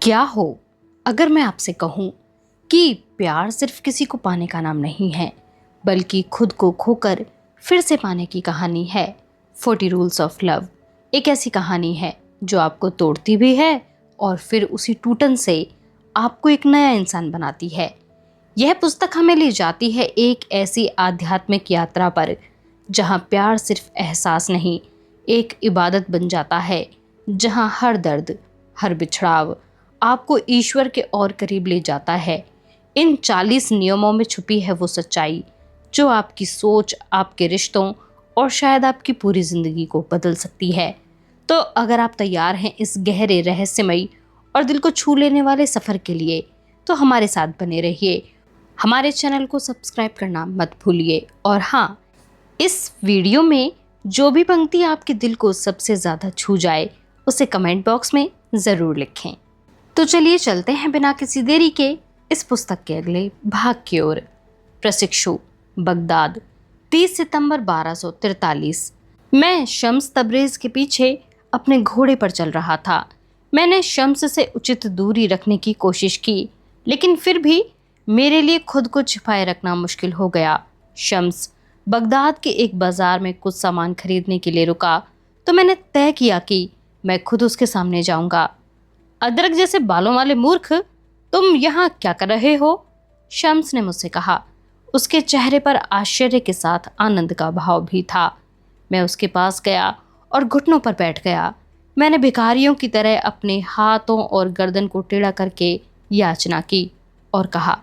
क्या हो अगर मैं आपसे कहूँ कि प्यार सिर्फ किसी को पाने का नाम नहीं है, बल्कि खुद को खोकर फिर से पाने की कहानी है। 40 रूल्स ऑफ लव एक ऐसी कहानी है जो आपको तोड़ती भी है और फिर उसी टूटन से आपको एक नया इंसान बनाती है। यह पुस्तक हमें ले जाती है एक ऐसी आध्यात्मिक यात्रा पर जहाँ प्यार सिर्फ एहसास नहीं, एक इबादत बन जाता है, जहाँ हर दर्द, हर बिछड़ाव आपको ईश्वर के और करीब ले जाता है। इन 40 नियमों में छुपी है वो सच्चाई जो आपकी सोच, आपके रिश्तों और शायद आपकी पूरी ज़िंदगी को बदल सकती है। तो अगर आप तैयार हैं इस गहरे, रहस्यमयी और दिल को छू लेने वाले सफ़र के लिए, तो हमारे साथ बने रहिए। हमारे चैनल को सब्सक्राइब करना मत भूलिए। और हाँ, इस वीडियो में जो भी पंक्ति आपके दिल को सबसे ज़्यादा छू जाए उसे कमेंट बॉक्स में ज़रूर लिखें। तो चलिए चलते हैं बिना किसी देरी के इस पुस्तक के अगले भाग की ओर। प्रशिक्षु, बगदाद, 30 सितंबर 1243। मैं शम्स तबरेज के पीछे अपने घोड़े पर चल रहा था। मैंने शम्स से उचित दूरी रखने की कोशिश की, लेकिन फिर भी मेरे लिए खुद को छिपाए रखना मुश्किल हो गया। शम्स बगदाद के एक बाजार में कुछ सामान खरीदने के लिए रुका तो मैंने तय किया कि मैं खुद उसके सामने जाऊंगा। अदरक जैसे बालों वाले मूर्ख, तुम यहाँ क्या कर रहे हो? शम्स ने मुझसे कहा। उसके चेहरे पर आश्चर्य के साथ आनंद का भाव भी था। मैं उसके पास गया और घुटनों पर बैठ गया। मैंने भिखारियों की तरह अपने हाथों और गर्दन को टेढ़ा करके याचना की और कहा,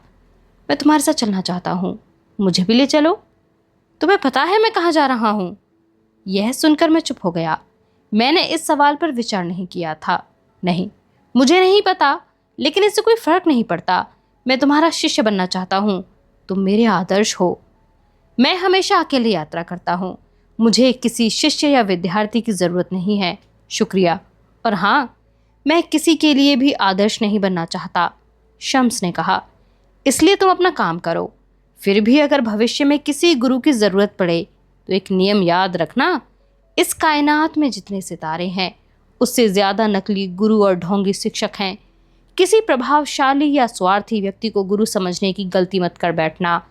मैं तुम्हारे साथ चलना चाहता हूँ, मुझे भी ले चलो। तुम्हें पता है मैं कहाँ जा रहा हूँ? यह सुनकर मैं चुप हो गया। मैंने इस सवाल पर विचार नहीं किया था। नहीं, मुझे नहीं पता, लेकिन इससे कोई फर्क नहीं पड़ता। मैं तुम्हारा शिष्य बनना चाहता हूँ, तुम मेरे आदर्श हो। मैं हमेशा अकेले यात्रा करता हूँ, मुझे किसी शिष्य या विद्यार्थी की ज़रूरत नहीं है, शुक्रिया। और हाँ, मैं किसी के लिए भी आदर्श नहीं बनना चाहता। शम्स ने कहा, इसलिए तुम अपना काम करो। फिर भी अगर भविष्य में किसी गुरु की ज़रूरत पड़े तो एक नियम याद रखना, इस कायनात में जितने सितारे हैं उससे ज़्यादा नकली गुरु और ढोंगी शिक्षक हैं। किसी प्रभावशाली या स्वार्थी व्यक्ति को गुरु समझने की गलती मत कर बैठना।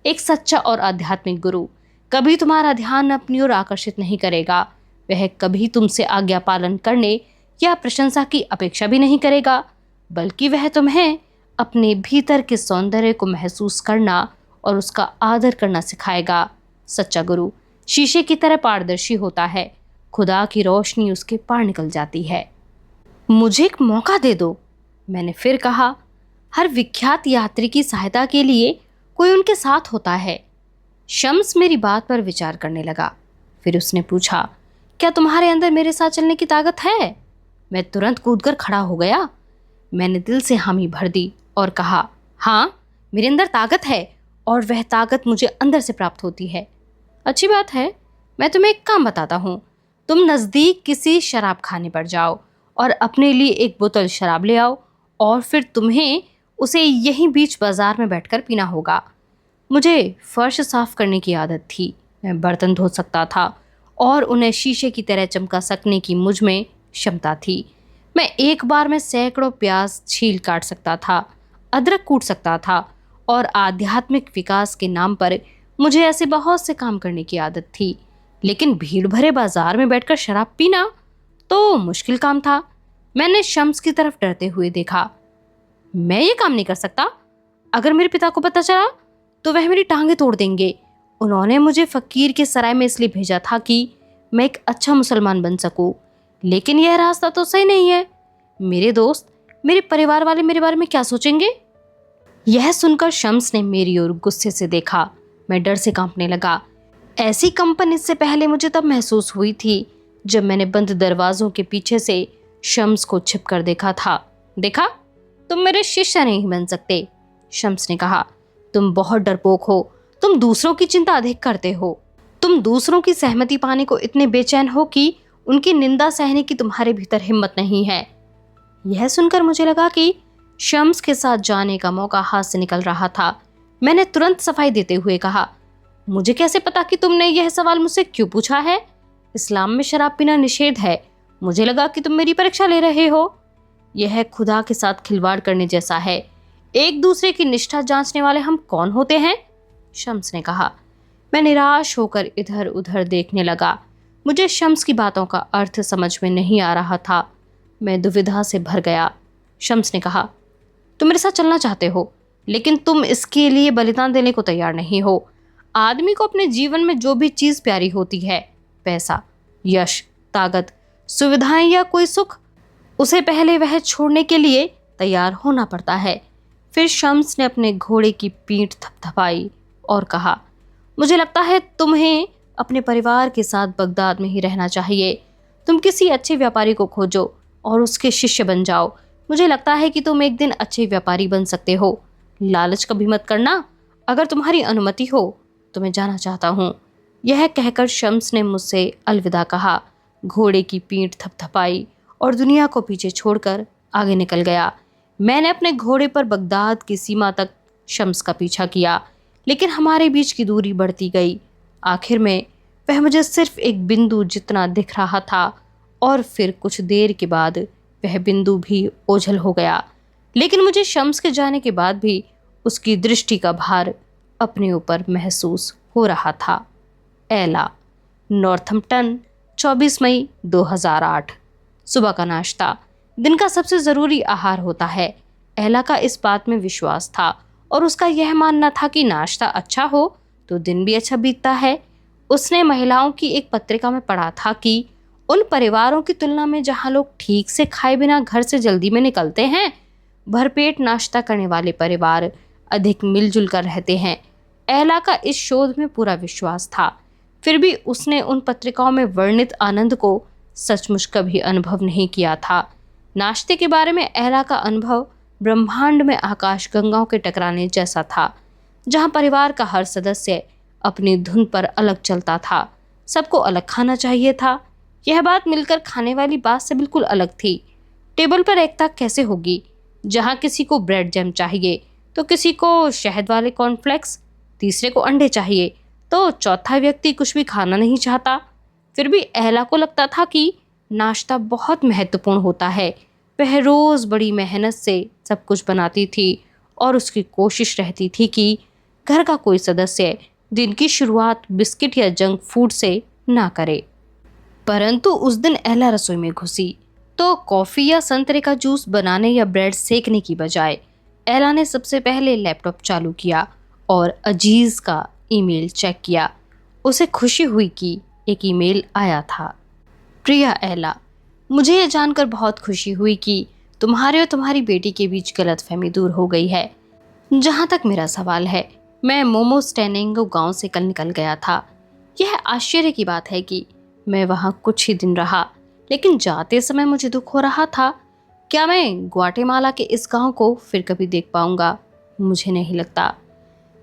एक सच्चा और आध्यात्मिक गुरु कभी तुम्हारा ध्यान अपनी ओर आकर्षित नहीं करेगा। वह कभी तुमसे आज्ञा पालन करने या प्रशंसा की अपेक्षा भी नहीं करेगा, बल्कि वह तुम्हें अपने भीतर के सौंदर्य को महसूस करना और उसका आदर करना सिखाएगा। सच्चा गुरु शीशे की तरह पारदर्शी होता है, खुदा की रोशनी उसके पार निकल जाती है। मुझे एक मौका दे दो, मैंने फिर कहा। हर विख्यात यात्री की सहायता के लिए कोई उनके साथ होता है। शम्स मेरी बात पर विचार करने लगा। फिर उसने पूछा, क्या तुम्हारे अंदर मेरे साथ चलने की ताकत है? मैं तुरंत कूदकर खड़ा हो गया। मैंने दिल से हामी भर दी और कहा, हाँ, मेरे अंदर ताकत है और वह ताकत मुझे अंदर से प्राप्त होती है। अच्छी बात है, मैं तुम्हें एक काम बताता हूँ। तुम नज़दीक किसी शराब खाने पर जाओ और अपने लिए एक बोतल शराब ले आओ और फिर तुम्हें उसे यहीं बीच बाजार में बैठकर पीना होगा। मुझे फर्श साफ करने की आदत थी, मैं बर्तन धो सकता था और उन्हें शीशे की तरह चमका सकने की मुझ में क्षमता थी। मैं एक बार में सैकड़ों प्याज छील काट सकता था, अदरक कूट सकता था और आध्यात्मिक विकास के नाम पर मुझे ऐसे बहुत से काम करने की आदत थी। लेकिन भीड़ भरे बाजार में बैठकर शराब पीना तो मुश्किल काम था। मैंने शम्स की तरफ डरते हुए देखा। मैं ये काम नहीं कर सकता। अगर मेरे पिता को पता चला तो वह मेरी टांगें तोड़ देंगे। उन्होंने मुझे फ़कीर के सराय में इसलिए भेजा था कि मैं एक अच्छा मुसलमान बन सकूं। लेकिन यह रास्ता तो सही नहीं है। मेरे दोस्त, मेरे परिवार वाले मेरे बारे में क्या सोचेंगे? यह सुनकर शम्स ने मेरी ओर गुस्से से देखा। मैं डर से कांपने लगा। ऐसी कंपन इससे पहले मुझे तब महसूस हुई थी जब मैंने बंद दरवाजों के पीछे से शम्स को छिप कर देखा था। देखा, तुम मेरे शिष्य नहीं बन सकते, शम्स ने कहा। तुम बहुत डरपोक हो, तुम दूसरों की चिंता अधिक करते हो, तुम दूसरों की सहमति पाने को इतने बेचैन हो कि उनकी निंदा सहने की तुम्हारे भीतर हिम्मत नहीं है। यह सुनकर मुझे लगा कि शम्स के साथ जाने का मौका हाथ से निकल रहा था। मैंने तुरंत सफाई देते हुए कहा, मुझे कैसे पता कि तुमने यह सवाल मुझसे क्यों पूछा है? इस्लाम में शराब पीना निषेध है। मुझे लगा कि तुम मेरी परीक्षा ले रहे हो। यह खुदा के साथ खिलवाड़ करने जैसा है। एक दूसरे की निष्ठा जांचने वाले हम कौन होते हैं? शम्स ने कहा। मैं निराश होकर इधर उधर देखने लगा। मुझे शम्स की बातों का अर्थ समझ में नहीं आ रहा था। मैं दुविधा से भर गया। शम्स ने कहा, तुम मेरे साथ चलना चाहते हो, लेकिन तुम इसके लिए बलिदान देने को तैयार नहीं हो। आदमी को अपने जीवन में जो भी चीज़ प्यारी होती है, पैसा, यश, ताकत, सुविधाएं या कोई सुख, उसे पहले वह छोड़ने के लिए तैयार होना पड़ता है। फिर शम्स ने अपने घोड़े की पीठ थपथपाई और कहा, मुझे लगता है तुम्हें अपने परिवार के साथ बगदाद में ही रहना चाहिए। तुम किसी अच्छे व्यापारी को खोजो और उसके शिष्य बन जाओ। मुझे लगता है कि तुम एक दिन अच्छे व्यापारी बन सकते हो। लालच कभी मत करना। अगर तुम्हारी अनुमति हो तो मैं जाना चाहता हूँ। यह कहकर शम्स ने मुझसे अलविदा कहा, घोड़े की पीठ थपथपाई और दुनिया को पीछे छोड़कर आगे निकल गया। मैंने अपने घोड़े पर बगदाद की सीमा तक शम्स का पीछा किया, लेकिन हमारे बीच की दूरी बढ़ती गई। आखिर में वह मुझे सिर्फ एक बिंदु जितना दिख रहा था और फिर कुछ देर के बाद वह बिंदु भी ओझल हो गया। लेकिन मुझे शम्स के जाने के बाद भी उसकी दृष्टि का भार अपने ऊपर महसूस हो रहा था। एला, नॉर्थम्पटन, 24 मई 2008। सुबह का नाश्ता दिन का सबसे ज़रूरी आहार होता है। एला का इस बात में विश्वास था और उसका यह मानना था कि नाश्ता अच्छा हो तो दिन भी अच्छा बीतता है। उसने महिलाओं की एक पत्रिका में पढ़ा था कि उन परिवारों की तुलना में जहां लोग ठीक से खाए बिना घर से जल्दी में निकलते हैं, भरपेट नाश्ता करने वाले परिवार अधिक मिलजुल कर रहते हैं। एला का इस शोध में पूरा विश्वास था। फिर भी उसने उन पत्रिकाओं में वर्णित आनंद को सचमुच कभी अनुभव नहीं किया था। नाश्ते के बारे में एला का अनुभव ब्रह्मांड में आकाश गंगाओं के टकराने जैसा था, जहां परिवार का हर सदस्य अपनी धुन पर अलग चलता था। सबको अलग खाना चाहिए था। यह बात मिलकर खाने वाली बात से बिल्कुल अलग थी। टेबल पर एकता कैसे होगी जहां किसी को ब्रेड जैम चाहिए तो किसी को शहद वाले कॉर्नफ्लेक्स, तीसरे को अंडे चाहिए तो चौथा व्यक्ति कुछ भी खाना नहीं चाहता। फिर भी एला को लगता था कि नाश्ता बहुत महत्वपूर्ण होता है। वह रोज़ बड़ी मेहनत से सब कुछ बनाती थी और उसकी कोशिश रहती थी कि घर का कोई सदस्य दिन की शुरुआत बिस्किट या जंक फूड से ना करे। परंतु उस दिन एला रसोई में घुसी तो कॉफ़ी या संतरे का जूस बनाने या ब्रेड सेकने की बजाय एला ने सबसे पहले लैपटॉप चालू किया और अजीज का ईमेल चेक किया। उसे खुशी हुई कि एक ईमेल आया था। प्रिया एला, मुझे ये जानकर बहुत खुशी हुई कि तुम्हारे और तुम्हारी बेटी के बीच गलतफहमी दूर हो गई है। जहाँ तक मेरा सवाल है, मैं मोमो स्टेनिंगो गांव से कल निकल गया था। यह आश्चर्य की बात है कि मैं वहाँ कुछ ही दिन रहा, लेकिन जाते समय मुझे दुख हो रहा था। क्या मैं ग्वाटेमाला के इस गांव को फिर कभी देख पाऊंगा? मुझे नहीं लगता।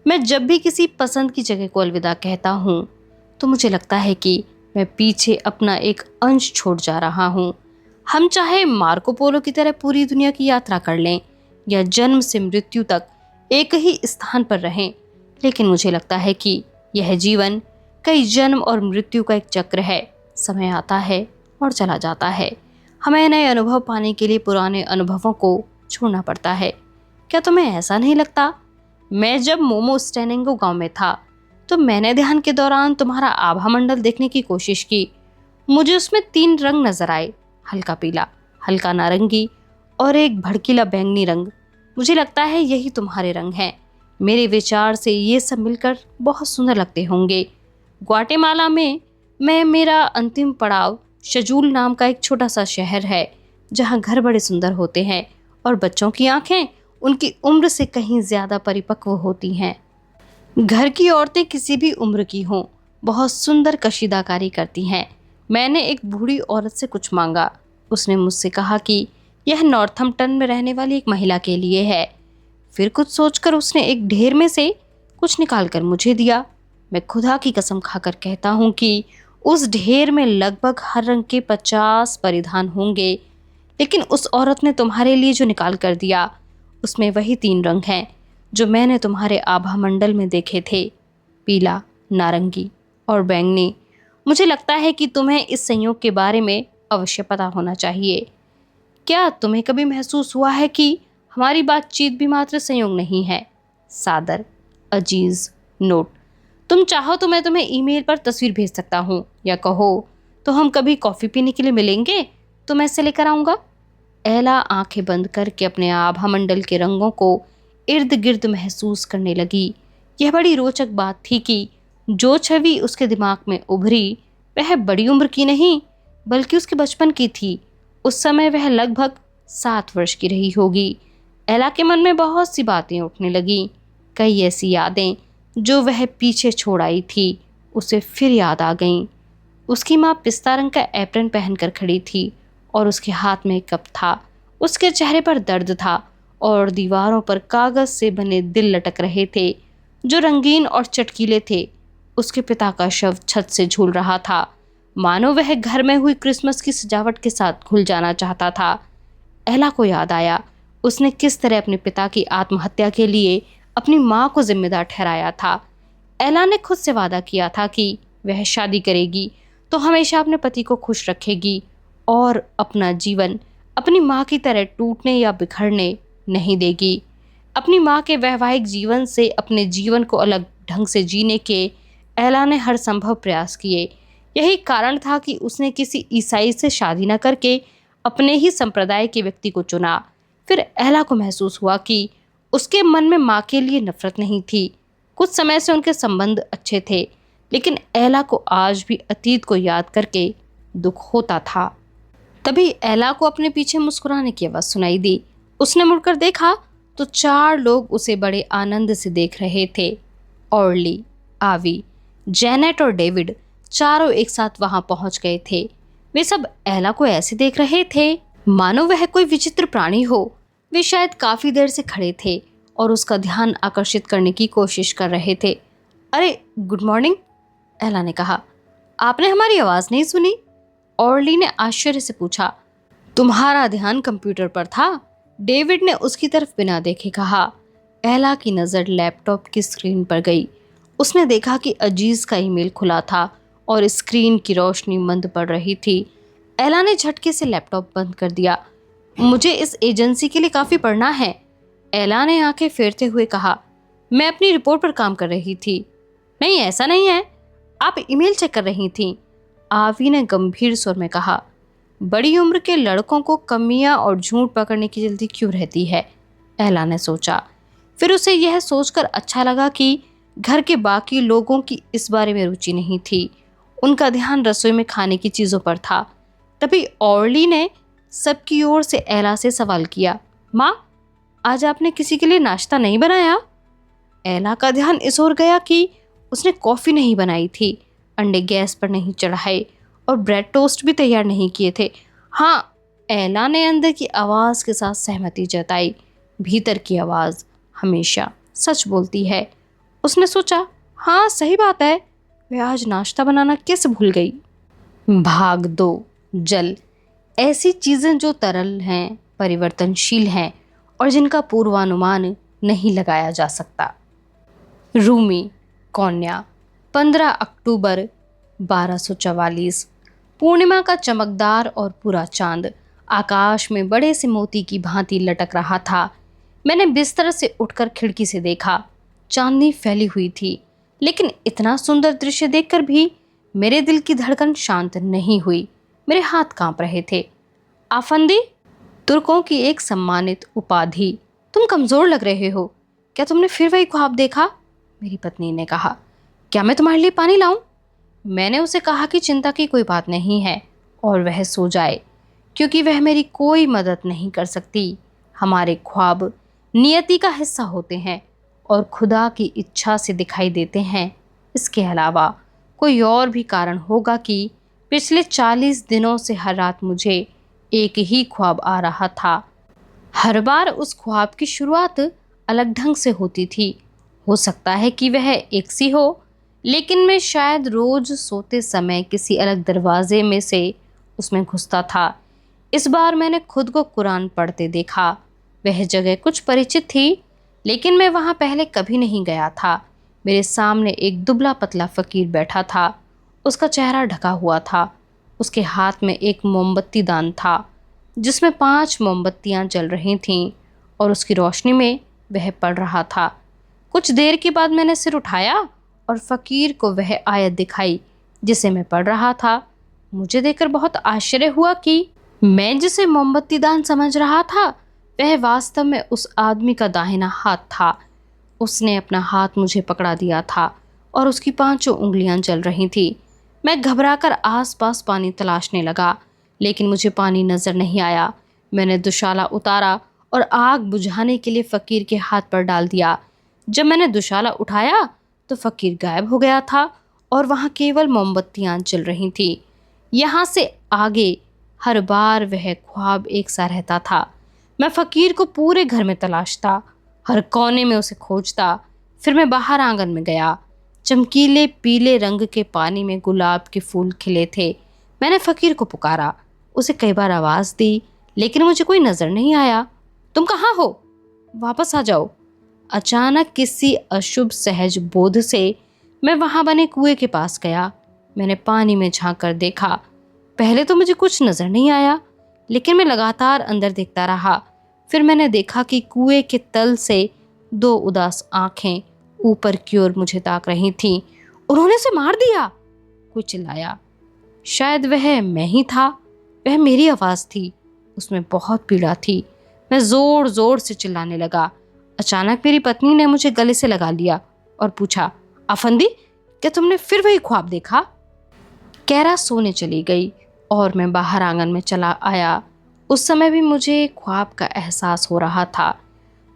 मैं जब भी किसी पसंद की जगह को अलविदा कहता हूँ तो मुझे लगता है कि मैं पीछे अपना एक अंश छोड़ जा रहा हूँ। हम चाहे मार्को पोलो की तरह पूरी दुनिया की यात्रा कर लें या जन्म से मृत्यु तक एक ही स्थान पर रहें, लेकिन मुझे लगता है कि यह जीवन कई जन्म और मृत्यु का एक चक्र है। समय आता है और चला जाता है। हमें नए अनुभव पाने के लिए पुराने अनुभवों को छोड़ना पड़ता है। क्या तुम्हें ऐसा नहीं लगता? मैं जब मोमो स्टेनिंगो गांव में था तो मैंने ध्यान के दौरान तुम्हारा आभा मंडल देखने की कोशिश की। मुझे उसमें 3 रंग नजर आए, हल्का पीला, हल्का नारंगी और एक भड़कीला बैंगनी रंग। मुझे लगता है यही तुम्हारे रंग हैं। मेरे विचार से ये सब मिलकर बहुत सुंदर लगते होंगे। ग्वाटेमाला में मेरा अंतिम पड़ाव शजूल नाम का एक छोटा सा शहर है, जहाँ घर बड़े सुंदर होते हैं और बच्चों की आंखें उनकी उम्र से कहीं ज़्यादा परिपक्व होती हैं। घर की औरतें किसी भी उम्र की हों, बहुत सुंदर कशीदाकारी करती हैं। मैंने एक बूढ़ी औरत से कुछ मांगा। उसने मुझसे कहा कि यह नॉर्थम्पटन में रहने वाली एक महिला के लिए है। फिर कुछ सोचकर उसने एक ढेर में से कुछ निकालकर मुझे दिया। मैं खुदा की कसम खाकर कहता हूँ कि उस ढेर में लगभग हर रंग के 50 परिधान होंगे, लेकिन उस औरत ने तुम्हारे लिए जो निकाल कर दिया उसमें वही 3 रंग हैं जो मैंने तुम्हारे आभा मंडल में देखे थे, पीला, नारंगी और बैंगनी। मुझे लगता है कि तुम्हें इस संयोग के बारे में अवश्य पता होना चाहिए। क्या तुम्हें कभी महसूस हुआ है कि हमारी बातचीत भी मात्र संयोग नहीं है? सादर अजीज नोट। तुम चाहो तो मैं तुम्हें ईमेल पर तस्वीर भेज सकता हूँ, या कहो तो हम कभी कॉफ़ी पीने के लिए मिलेंगे, तो मैं इसे लेकर आऊँगा। एला आंखें बंद करके अपने आभामंडल के रंगों को इर्द गिर्द महसूस करने लगी। यह बड़ी रोचक बात थी कि जो छवि उसके दिमाग में उभरी वह बड़ी उम्र की नहीं बल्कि उसके बचपन की थी। उस समय वह लगभग 7 वर्ष की रही होगी। एला के मन में बहुत सी बातें उठने लगीं। कई ऐसी यादें जो वह पीछे छोड़ आई थी उसे फिर याद आ गईं। उसकी माँ पिस्ता रंग का एप्रन पहनकर खड़ी थी और उसके हाथ में एक कप था। उसके चेहरे पर दर्द था और दीवारों पर कागज से बने दिल लटक रहे थे जो रंगीन और चटकीले थे। उसके पिता का शव छत से झूल रहा था, मानो वह घर में हुई क्रिसमस की सजावट के साथ घुल जाना चाहता था। एला को याद आया उसने किस तरह अपने पिता की आत्महत्या के लिए अपनी माँ को जिम्मेदार ठहराया था। एला ने खुद से वादा किया था कि वह शादी करेगी तो हमेशा अपने पति को खुश रखेगी और अपना जीवन अपनी माँ की तरह टूटने या बिखरने नहीं देगी। अपनी माँ के वैवाहिक जीवन से अपने जीवन को अलग ढंग से जीने के एला ने हर संभव प्रयास किए। यही कारण था कि उसने किसी ईसाई से शादी न करके अपने ही संप्रदाय के व्यक्ति को चुना। फिर एला को महसूस हुआ कि उसके मन में माँ के लिए नफरत नहीं थी। कुछ समय से उनके संबंध अच्छे थे, लेकिन एला को आज भी अतीत को याद करके दुख होता था। तभी एला को अपने पीछे मुस्कुराने की आवाज़ सुनाई दी। उसने मुड़कर देखा तो 4 लोग उसे बड़े आनंद से देख रहे थे। ऑर्ली, आवी, जेनेट और डेविड चारों एक साथ वहां पहुंच गए थे। वे सब एला को ऐसे देख रहे थे मानो वह कोई विचित्र प्राणी हो। वे शायद काफी देर से खड़े थे और उसका ध्यान आकर्षित करने की कोशिश कर रहे थे। अरे गुड मॉर्निंग, एला ने कहा। आपने हमारी आवाज़ नहीं सुनी? ऑर्ली ने आश्चर्य से पूछा। तुम्हारा ध्यान कंप्यूटर पर था, डेविड ने उसकी तरफ बिना देखे कहा। एला की नज़र लैपटॉप की स्क्रीन पर गई। उसने देखा कि अजीज का ईमेल खुला था और स्क्रीन की रोशनी मंद पड़ रही थी। एला ने झटके से लैपटॉप बंद कर दिया। मुझे इस एजेंसी के लिए काफ़ी पढ़ना है, एला ने आंखें फेरते हुए कहा। मैं अपनी रिपोर्ट पर काम कर रही थी। नहीं, ऐसा नहीं है, आप ईमेल चेक कर रही थीं, आवी ने गंभीर स्वर में कहा। बड़ी उम्र के लड़कों को कमियां और झूठ पकड़ने की जल्दी क्यों रहती है, एला ने सोचा। फिर उसे यह सोचकर अच्छा लगा कि घर के बाकी लोगों की इस बारे में रुचि नहीं थी। उनका ध्यान रसोई में खाने की चीज़ों पर था। तभी ऑर्ली ने सबकी ओर से एला से सवाल किया, माँ, आज आपने किसी के लिए नाश्ता नहीं बनाया? एला का ध्यान इस ओर गया कि उसने कॉफ़ी नहीं बनाई थी, अंडे गैस पर नहीं चढ़ाए और ब्रेड टोस्ट भी तैयार नहीं किए थे। हाँ, एला ने अंदर की आवाज़ के साथ सहमति जताई। भीतर की आवाज़ हमेशा सच बोलती है। उसने सोचा, हाँ सही बात है, वह आज नाश्ता बनाना कैसे भूल गई। भाग 2, जल। ऐसी चीज़ें जो तरल हैं, परिवर्तनशील हैं और जिनका पूर्वानुमान नहीं लगाया जा सकता। रूमी, कौन्या, 15 अक्टूबर 1244। पूर्णिमा का चमकदार और पूरा चांद आकाश में बड़े से मोती की भांति लटक रहा था। मैंने बिस्तर से उठकर खिड़की से देखा। चांदनी फैली हुई थी, लेकिन इतना सुंदर दृश्य देखकर भी मेरे दिल की धड़कन शांत नहीं हुई। मेरे हाथ कांप रहे थे। आफंदी, तुर्कों की एक सम्मानित उपाधि। तुम कमज़ोर लग रहे हो। क्या तुमने फिर वही ख्वाब देखा? मेरी पत्नी ने कहा। क्या मैं तुम्हारे लिए पानी लाऊं? मैंने उसे कहा कि चिंता की कोई बात नहीं है और वह सो जाए, क्योंकि वह मेरी कोई मदद नहीं कर सकती। हमारे ख्वाब नियति का हिस्सा होते हैं और खुदा की इच्छा से दिखाई देते हैं। इसके अलावा कोई और भी कारण होगा कि पिछले 40 दिनों से हर रात मुझे एक ही ख्वाब आ रहा था। हर बार उस ख्वाब की शुरुआत अलग ढंग से होती थी। हो सकता है कि वह एक सी हो, लेकिन मैं शायद रोज सोते समय किसी अलग दरवाजे में से उसमें घुसता था। इस बार मैंने खुद को कुरान पढ़ते देखा। वह जगह कुछ परिचित थी, लेकिन मैं वहाँ पहले कभी नहीं गया था। मेरे सामने एक दुबला पतला फकीर बैठा था। उसका चेहरा ढका हुआ था। उसके हाथ में एक मोमबत्ती दान था। जिसमें 5 मोमबत्तियां जल रही थीं और उसकी रोशनी में वह पढ़ रहा था। कुछ देर के बाद मैंने सिर उठाया और फकीर को वह आयत दिखाई जिसे मैं पढ़ रहा था। मुझे देखकर बहुत आश्चर्य हुआ कि मैं जिसे मोमबत्ती दान समझ रहा था वह वास्तव में उस आदमी का दाहिना हाथ था। उसने अपना हाथ मुझे पकड़ा दिया था और उसकी 5 उंगलियां जल रही थी। मैं घबराकर आसपास पानी तलाशने लगा, लेकिन मुझे पानी नजर नहीं आया। मैंने दुशाला उतारा और आग बुझाने के लिए फकीर के हाथ पर डाल दिया। जब मैंने दुशाला उठाया तो फकीर गायब हो गया था और वहां केवल मोमबत्तियां जल रही थी। यहाँ से आगे हर बार वह ख्वाब एक सा रहता था। मैं फकीर को पूरे घर में तलाशता, हर कोने में उसे खोजता। फिर मैं बाहर आंगन में गया। चमकीले पीले रंग के पानी में गुलाब के फूल खिले थे। मैंने फकीर को पुकारा, उसे कई बार आवाज़ दी, लेकिन मुझे कोई नज़र नहीं आया। तुम कहाँ हो? वापस आ जाओ। अचानक किसी अशुभ सहज बोध से मैं वहां बने कुएं के पास गया। मैंने पानी में झांक कर देखा। पहले तो मुझे कुछ नजर नहीं आया, लेकिन मैं लगातार अंदर देखता रहा। फिर मैंने देखा कि कुएं के तल से 2 उदास आंखें ऊपर की ओर मुझे ताक रही थीं। उन्होंने उसे मार दिया, कोई चिल्लाया। शायद वह मैं ही था। वह मेरी आवाज़ थी। उसमें बहुत पीड़ा थी। मैं जोर जोर से चिल्लाने लगा। अचानक मेरी पत्नी ने मुझे गले से लगा लिया और पूछा, अफंदी, क्या तुमने फिर वही ख्वाब देखा? कैरा सोने चली गई और मैं बाहर आंगन में चला आया। उस समय भी मुझे ख्वाब का एहसास हो रहा था।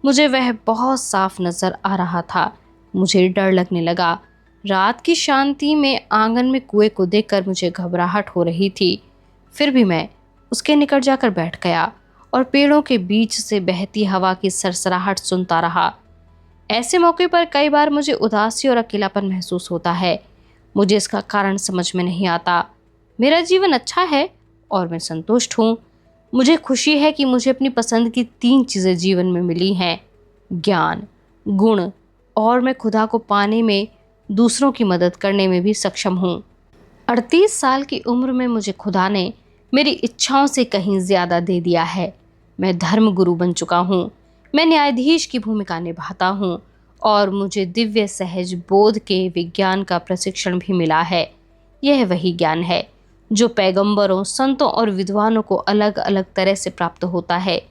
मुझे वह बहुत साफ नजर आ रहा था। मुझे डर लगने लगा। रात की शांति में आंगन में कुएं को देखकर मुझे घबराहट हो रही थी। फिर भी मैं उसके निकट जाकर बैठ गया और पेड़ों के बीच से बहती हवा की सरसराहट सुनता रहा। ऐसे मौके पर कई बार मुझे उदासी और अकेलापन महसूस होता है। मुझे इसका कारण समझ में नहीं आता। मेरा जीवन अच्छा है और मैं संतुष्ट हूँ। मुझे खुशी है कि मुझे अपनी पसंद की 3 चीज़ें जीवन में मिली हैं, ज्ञान, गुण, और मैं खुदा को पाने में, दूसरों की मदद करने में भी सक्षम हूँ। 38 साल की उम्र में मुझे खुदा ने मेरी इच्छाओं से कहीं ज़्यादा दे दिया है। मैं धर्म गुरु बन चुका हूँ। मैं न्यायाधीश की भूमिका निभाता हूँ और मुझे दिव्य सहज बोध के विज्ञान का प्रशिक्षण भी मिला है। यह वही ज्ञान है जो पैगंबरों, संतों और विद्वानों को अलग अलग तरह से प्राप्त होता है।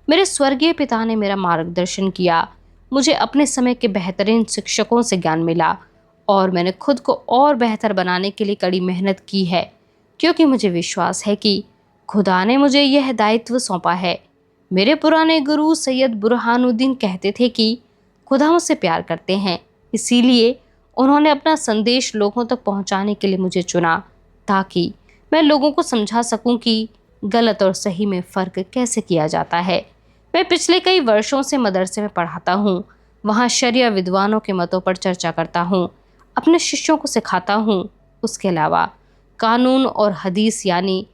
मेरे स्वर्गीय पिता ने मेरा मार्गदर्शन किया। मुझे अपने समय के बेहतरीन शिक्षकों से ज्ञान मिला और मैंने खुद को और बेहतर बनाने के लिए कड़ी मेहनत की है, क्योंकि मुझे विश्वास है कि खुदा ने मुझे यह दायित्व सौंपा है। मेरे पुराने गुरु सैयद बुरहानुद्दीन कहते थे कि खुदा मुझसे प्यार करते हैं, इसीलिए उन्होंने अपना संदेश लोगों तक पहुंचाने के लिए मुझे चुना, ताकि मैं लोगों को समझा सकूं कि गलत और सही में फ़र्क कैसे किया जाता है। मैं पिछले कई वर्षों से मदरसे में पढ़ाता हूँ। वहाँ शरिया विद्वानों के मतों पर चर्चा करता हूँ, अपने शिष्यों को सिखाता हूँ। उसके अलावा कानून और हदीस यानी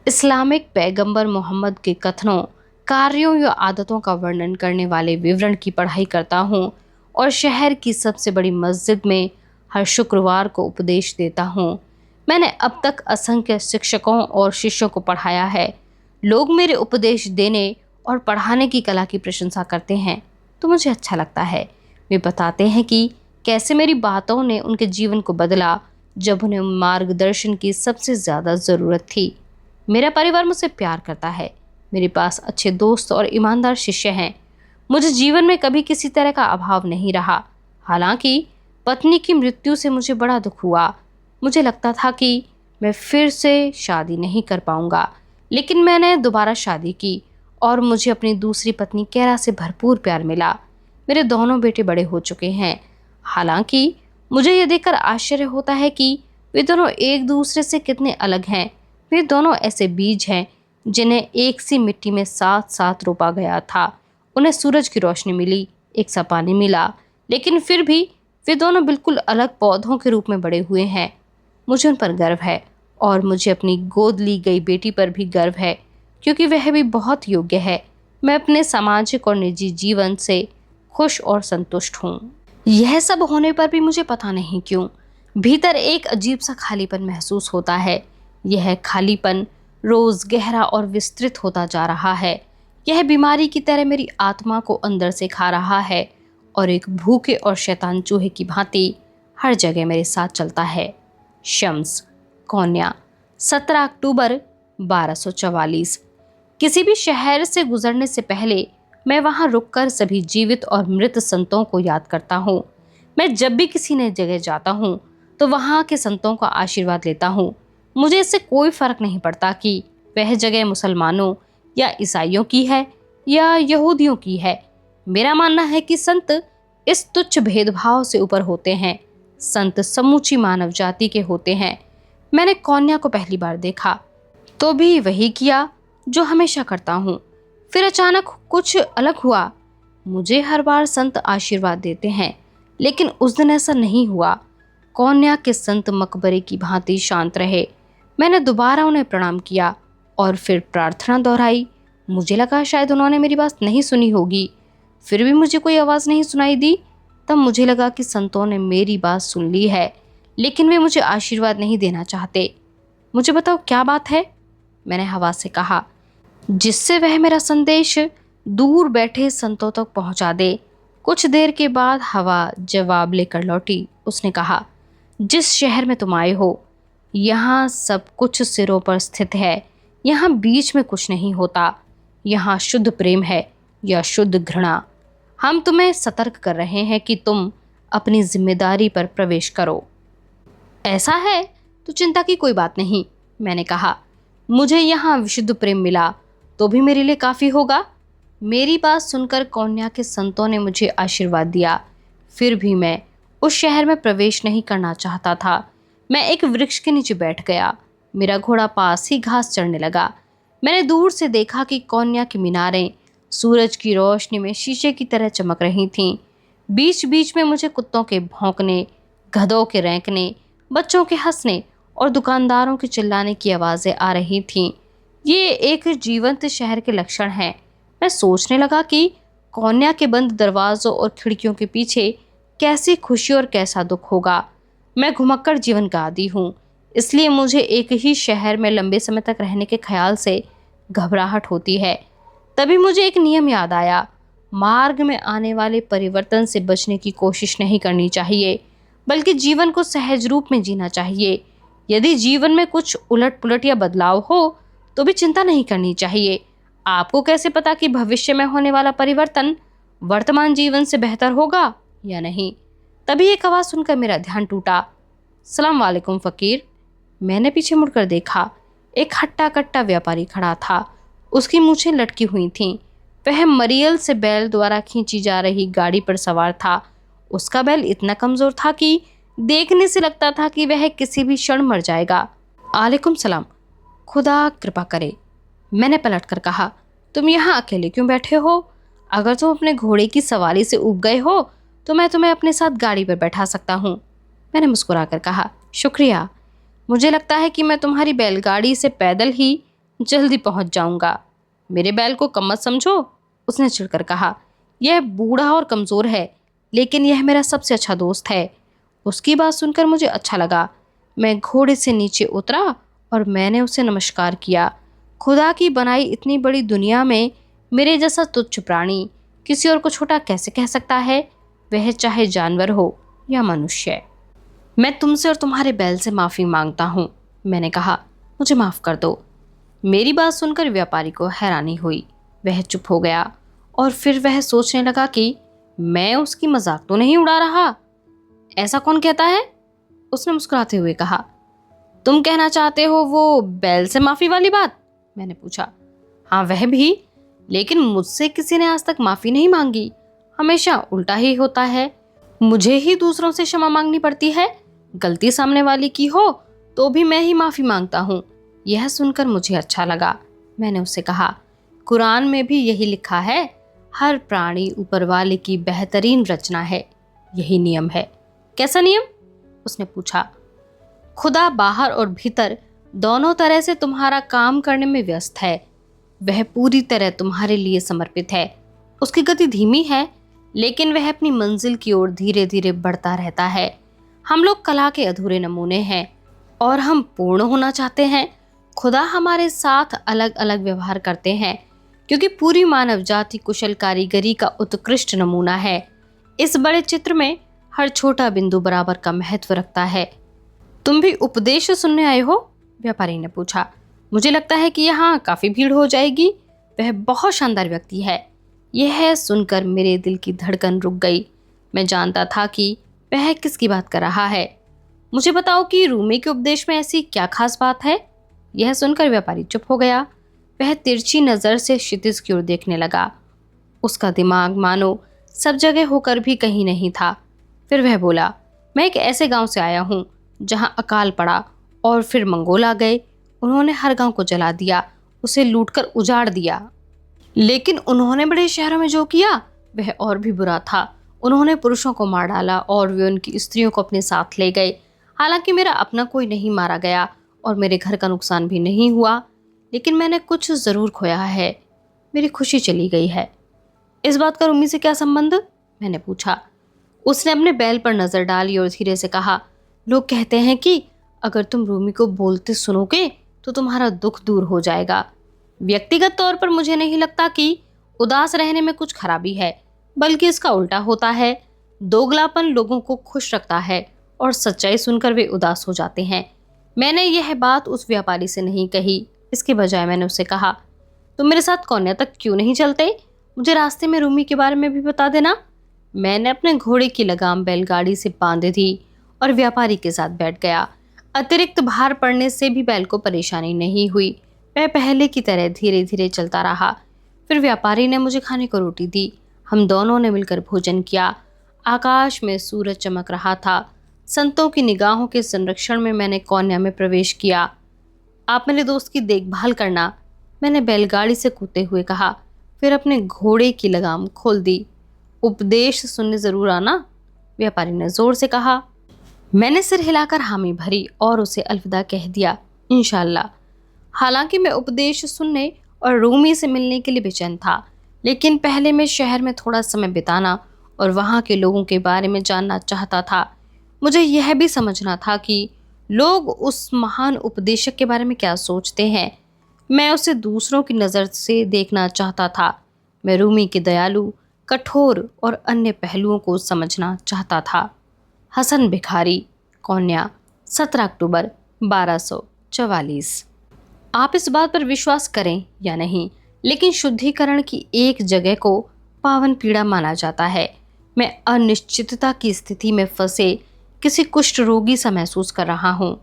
इस्लामिक पैगंबर मोहम्मद के कथनों, कार्यों या आदतों का वर्णन करने वाले विवरण की पढ़ाई करता हूँ और शहर की सबसे बड़ी मस्जिद में हर शुक्रवार को उपदेश देता हूँ। मैंने अब तक असंख्य शिक्षकों और शिष्यों को पढ़ाया है। लोग मेरे उपदेश देने और पढ़ाने की कला की प्रशंसा करते हैं तो मुझे अच्छा लगता है। वे बताते हैं कि कैसे मेरी बातों ने उनके जीवन को बदला जब उन्हें मार्गदर्शन की सबसे ज़्यादा ज़रूरत थी। मेरा परिवार मुझसे प्यार करता है। मेरे पास अच्छे दोस्त और ईमानदार शिष्य हैं। मुझे जीवन में कभी किसी तरह का अभाव नहीं रहा। हालांकि पत्नी की मृत्यु से मुझे बड़ा दुख हुआ। मुझे लगता था कि मैं फिर से शादी नहीं कर पाऊंगा, लेकिन मैंने दोबारा शादी की और मुझे अपनी दूसरी पत्नी कैरा से भरपूर प्यार मिला। मेरे दोनों बेटे बड़े हो चुके हैं। हालांकि मुझे यह देखकर आश्चर्य होता है कि वे दोनों एक दूसरे से कितने अलग हैं। वे दोनों ऐसे बीज हैं जिन्हें एक सी मिट्टी में साथ साथ रोपा गया था। उन्हें सूरज की रोशनी मिली, एक सा पानी मिला, लेकिन फिर भी वे दोनों बिल्कुल अलग पौधों के रूप में बड़े हुए हैं। मुझे उन पर गर्व है और मुझे अपनी गोद ली गई बेटी पर भी गर्व है, क्योंकि वह भी बहुत योग्य है। मैं अपने सामाजिक और निजी जीवन से खुश और संतुष्ट हूँ। यह सब होने पर भी मुझे पता नहीं क्यों भीतर एक अजीब सा खालीपन महसूस होता है। यह खालीपन रोज गहरा और विस्तृत होता जा रहा है। यह बीमारी की तरह मेरी आत्मा को अंदर से खा रहा है और एक भूखे और शैतान चूहे की भांति हर जगह मेरे साथ चलता है। शम्स, कोन्या, 17 अक्टूबर 1244। किसी भी शहर से गुजरने से पहले मैं वहां रुककर सभी जीवित और मृत संतों को याद करता हूँ। मैं जब भी किसी नई जगह जाता हूँ तो वहां के संतों का आशीर्वाद लेता हूँ। मुझे इससे कोई फर्क नहीं पड़ता कि वह जगह मुसलमानों या ईसाइयों की है या यहूदियों की है। मेरा मानना है कि संत इस तुच्छ भेदभाव से ऊपर होते हैं। संत समूची मानव जाति के होते हैं। मैंने कौन्या को पहली बार देखा तो भी वही किया जो हमेशा करता हूँ। फिर अचानक कुछ अलग हुआ। मुझे हर बार संत आशीर्वाद देते हैं, लेकिन उस दिन ऐसा नहीं हुआ। कौन्या के संत मकबरे की भांति शांत रहे। मैंने दोबारा उन्हें प्रणाम किया और फिर प्रार्थना दोहराई। मुझे लगा शायद उन्होंने मेरी बात नहीं सुनी होगी। फिर भी मुझे कोई आवाज़ नहीं सुनाई दी। तब मुझे लगा कि संतों ने मेरी बात सुन ली है, लेकिन वे मुझे आशीर्वाद नहीं देना चाहते। मुझे बताओ क्या बात है, मैंने हवा से कहा, जिससे वह मेरा संदेश दूर बैठे संतों तक पहुंचा दे। कुछ देर के बाद हवा जवाब लेकर लौटी। उसने कहा, जिस शहर में तुम आए हो यहाँ सब कुछ सिरों पर स्थित है। यहाँ बीच में कुछ नहीं होता। यहाँ शुद्ध प्रेम है या शुद्ध घृणा। हम तुम्हें सतर्क कर रहे हैं कि तुम अपनी जिम्मेदारी पर प्रवेश करो। ऐसा है तो चिंता की कोई बात नहीं, मैंने कहा। मुझे यहाँ विशुद्ध प्रेम मिला तो भी मेरे लिए काफ़ी होगा। मेरी बात सुनकर कौन्या के संतों ने मुझे आशीर्वाद दिया। फिर भी मैं उस शहर में प्रवेश नहीं करना चाहता था। मैं एक वृक्ष के नीचे बैठ गया। मेरा घोड़ा पास ही घास चढ़ने लगा। मैंने दूर से देखा कि कौन्या की मीनारें सूरज की रोशनी में शीशे की तरह चमक रही थीं। बीच बीच में मुझे कुत्तों के भौंकने, गधों के रेंकने, बच्चों के हंसने और दुकानदारों के चिल्लाने की आवाज़ें आ रही थीं। ये एक जीवंत शहर के लक्षण हैं। मैं सोचने लगा कि कौन्या के बंद दरवाज़ों और खिड़कियों के पीछे कैसी खुशी और कैसा दुख होगा। मैं घुमक्कड़ जीवन का आदी हूँ, इसलिए मुझे एक ही शहर में लंबे समय तक रहने के ख्याल से घबराहट होती है। तभी मुझे एक नियम याद आया। मार्ग में आने वाले परिवर्तन से बचने की कोशिश नहीं करनी चाहिए, बल्कि जीवन को सहज रूप में जीना चाहिए। यदि जीवन में कुछ उलट पुलट या बदलाव हो तो भी चिंता नहीं करनी चाहिए। आपको कैसे पता कि भविष्य में होने वाला परिवर्तन वर्तमान जीवन से बेहतर होगा या नहीं। तभी एक आवाज़ सुनकर मेरा ध्यान टूटा। सलाम वालेकुम फ़कीर। मैंने पीछे मुड़कर देखा। एक हट्टा कट्टा व्यापारी खड़ा था। उसकी मूछें लटकी हुई थीं। वह मरियल से बैल द्वारा खींची जा रही गाड़ी पर सवार था। उसका बैल इतना कमज़ोर था कि देखने से लगता था कि वह किसी भी क्षण मर जाएगा। आलेकुम सलाम, खुदा कृपा करे, मैंने पलटकर कहा। तुम यहाँ अकेले क्यों बैठे हो? अगर तुम अपने घोड़े की सवारी से ऊब गए हो तो मैं तुम्हें अपने साथ गाड़ी पर बैठा सकता हूँ, मैंने मुस्कुराकर कहा। शुक्रिया, मुझे लगता है कि मैं तुम्हारी बैलगाड़ी से पैदल ही जल्दी पहुँच जाऊँगा। मेरे बैल को कम मत समझो, उसने चिढ़कर कहा। यह बूढ़ा और कमज़ोर है, लेकिन यह मेरा सबसे अच्छा दोस्त है। उसकी बात सुनकर मुझे अच्छा लगा। मैं घोड़े से नीचे उतरा और मैंने उसे नमस्कार किया। खुदा की बनाई इतनी बड़ी दुनिया में मेरे जैसा तुच्छ प्राणी किसी और को छोटा कैसे कह सकता है, वह चाहे जानवर हो या मनुष्य। मैं तुमसे और तुम्हारे बैल से माफ़ी मांगता हूँ, मैंने कहा। मुझे माफ़ कर दो। मेरी बात सुनकर व्यापारी को हैरानी हुई। वह चुप हो गया और फिर वह सोचने लगा कि मैं उसकी मजाक तो नहीं उड़ा रहा। ऐसा कौन कहता है? उसने मुस्कुराते हुए कहा। तुम कहना चाहते हो वो बैल से माफ़ी वाली बात? मैंने पूछा। हाँ, वह भी, लेकिन मुझसे किसी ने आज तक माफ़ी नहीं मांगी। हमेशा उल्टा ही होता है। मुझे ही दूसरों से क्षमा मांगनी पड़ती है। गलती सामने वाली की हो तो भी मैं ही माफ़ी मांगता हूँ। यह सुनकर मुझे अच्छा लगा। मैंने उससे कहा, कुरान में भी यही लिखा है, हर प्राणी ऊपर वाले की बेहतरीन रचना है। यही नियम है। कैसा नियम? उसने पूछा। खुदा बाहर और भीतर दोनों तरह से तुम्हारा काम करने में व्यस्त है। वह पूरी तरह तुम्हारे लिए समर्पित है। उसकी गति धीमी है, लेकिन वह अपनी मंजिल की ओर धीरे धीरे बढ़ता रहता है। हम लोग कला के अधूरे नमूने हैं और हम पूर्ण होना चाहते हैं। खुदा हमारे साथ अलग अलग व्यवहार करते हैं क्योंकि पूरी मानव जाति कुशल कारीगरी का उत्कृष्ट नमूना है। इस बड़े चित्र में हर छोटा बिंदु बराबर का महत्व रखता है। तुम भी उपदेश सुनने आए हो? व्यापारी ने पूछा। मुझे लगता है कि यहाँ काफी भीड़ हो जाएगी। वह बहुत शानदार व्यक्ति है। यह सुनकर मेरे दिल की धड़कन रुक गई। मैं जानता था कि वह किसकी बात कर रहा है। मुझे बताओ कि रूमी के उपदेश में ऐसी क्या खास बात है? यह सुनकर व्यापारी चुप हो गया। वह तिरछी नजर से क्षितिज की ओर देखने लगा। उसका दिमाग मानो सब जगह होकर भी कहीं नहीं था। फिर वह बोला, मैं एक ऐसे गांव से आया हूँ जहाँ अकाल पड़ा और फिर मंगोल आ गए। उन्होंने हर गांव को जला दिया, उसे लूटकर उजाड़ दिया। लेकिन उन्होंने बड़े शहरों में जो किया वह और भी बुरा था। उन्होंने पुरुषों को मार डाला और वे उनकी स्त्रियों को अपने साथ ले गए। हालांकि मेरा अपना कोई नहीं मारा गया और मेरे घर का नुकसान भी नहीं हुआ, लेकिन मैंने कुछ जरूर खोया है। मेरी खुशी चली गई है। इस बात का रूमी से क्या संबंध? मैंने पूछा। उसने अपने बैल पर नजर डाली और धीरे से कहा, लोग कहते हैं कि अगर तुम रूमी को बोलते सुनोगे तो तुम्हारा दुख दूर हो जाएगा। व्यक्तिगत तौर पर मुझे नहीं लगता कि उदास रहने में कुछ खराबी है, बल्कि इसका उल्टा होता है। दोगलापन लोगों को खुश रखता है और सच्चाई सुनकर वे उदास हो जाते हैं। मैंने यह बात उस व्यापारी से नहीं कही। इसके बजाय मैंने उससे कहा, तुम मेरे साथ कोन्या तक क्यों नहीं चलते? मुझे रास्ते में रूमी के बारे में भी बता देना। मैंने अपने घोड़े की लगाम बैलगाड़ी से बांध दी और व्यापारी के साथ बैठ गया। अतिरिक्त भार पड़ने से भी बैल को परेशानी नहीं हुई। वह पहले की तरह धीरे धीरे चलता रहा। फिर व्यापारी ने मुझे खाने को रोटी दी। हम दोनों ने मिलकर भोजन किया। आकाश में सूरज चमक रहा था। संतों की निगाहों के संरक्षण में मैंने कोन्या में प्रवेश किया। आप मेरे दोस्त की देखभाल करना, मैंने बैलगाड़ी से कूदते हुए कहा। फिर अपने घोड़े की लगाम खोल दी। उपदेश सुनने जरूर आना, व्यापारी ने जोर से कहा। मैंने सिर हिलाकर हामी भरी और उसे अलविदा कह दिया। इंशाल्लाह। हालांकि मैं उपदेश सुनने और रूमी से मिलने के लिए बेचैन था, लेकिन पहले मैं शहर में थोड़ा समय बिताना और वहाँ के लोगों के बारे में जानना चाहता था। मुझे यह भी समझना था कि लोग उस महान उपदेशक के बारे में क्या सोचते हैं। मैं उसे दूसरों की नज़र से देखना चाहता था। मैं रूमी के दयालु, कठोर और अन्य पहलुओं को समझना चाहता था। हसन भिखारी, कोन्या, 17 अक्टूबर 1244। आप इस बात पर विश्वास करें या नहीं, लेकिन शुद्धिकरण की एक जगह को पावन पीड़ा माना जाता है। मैं अनिश्चितता की स्थिति में फंसे किसी कुष्ठ रोगी सा महसूस कर रहा हूँ।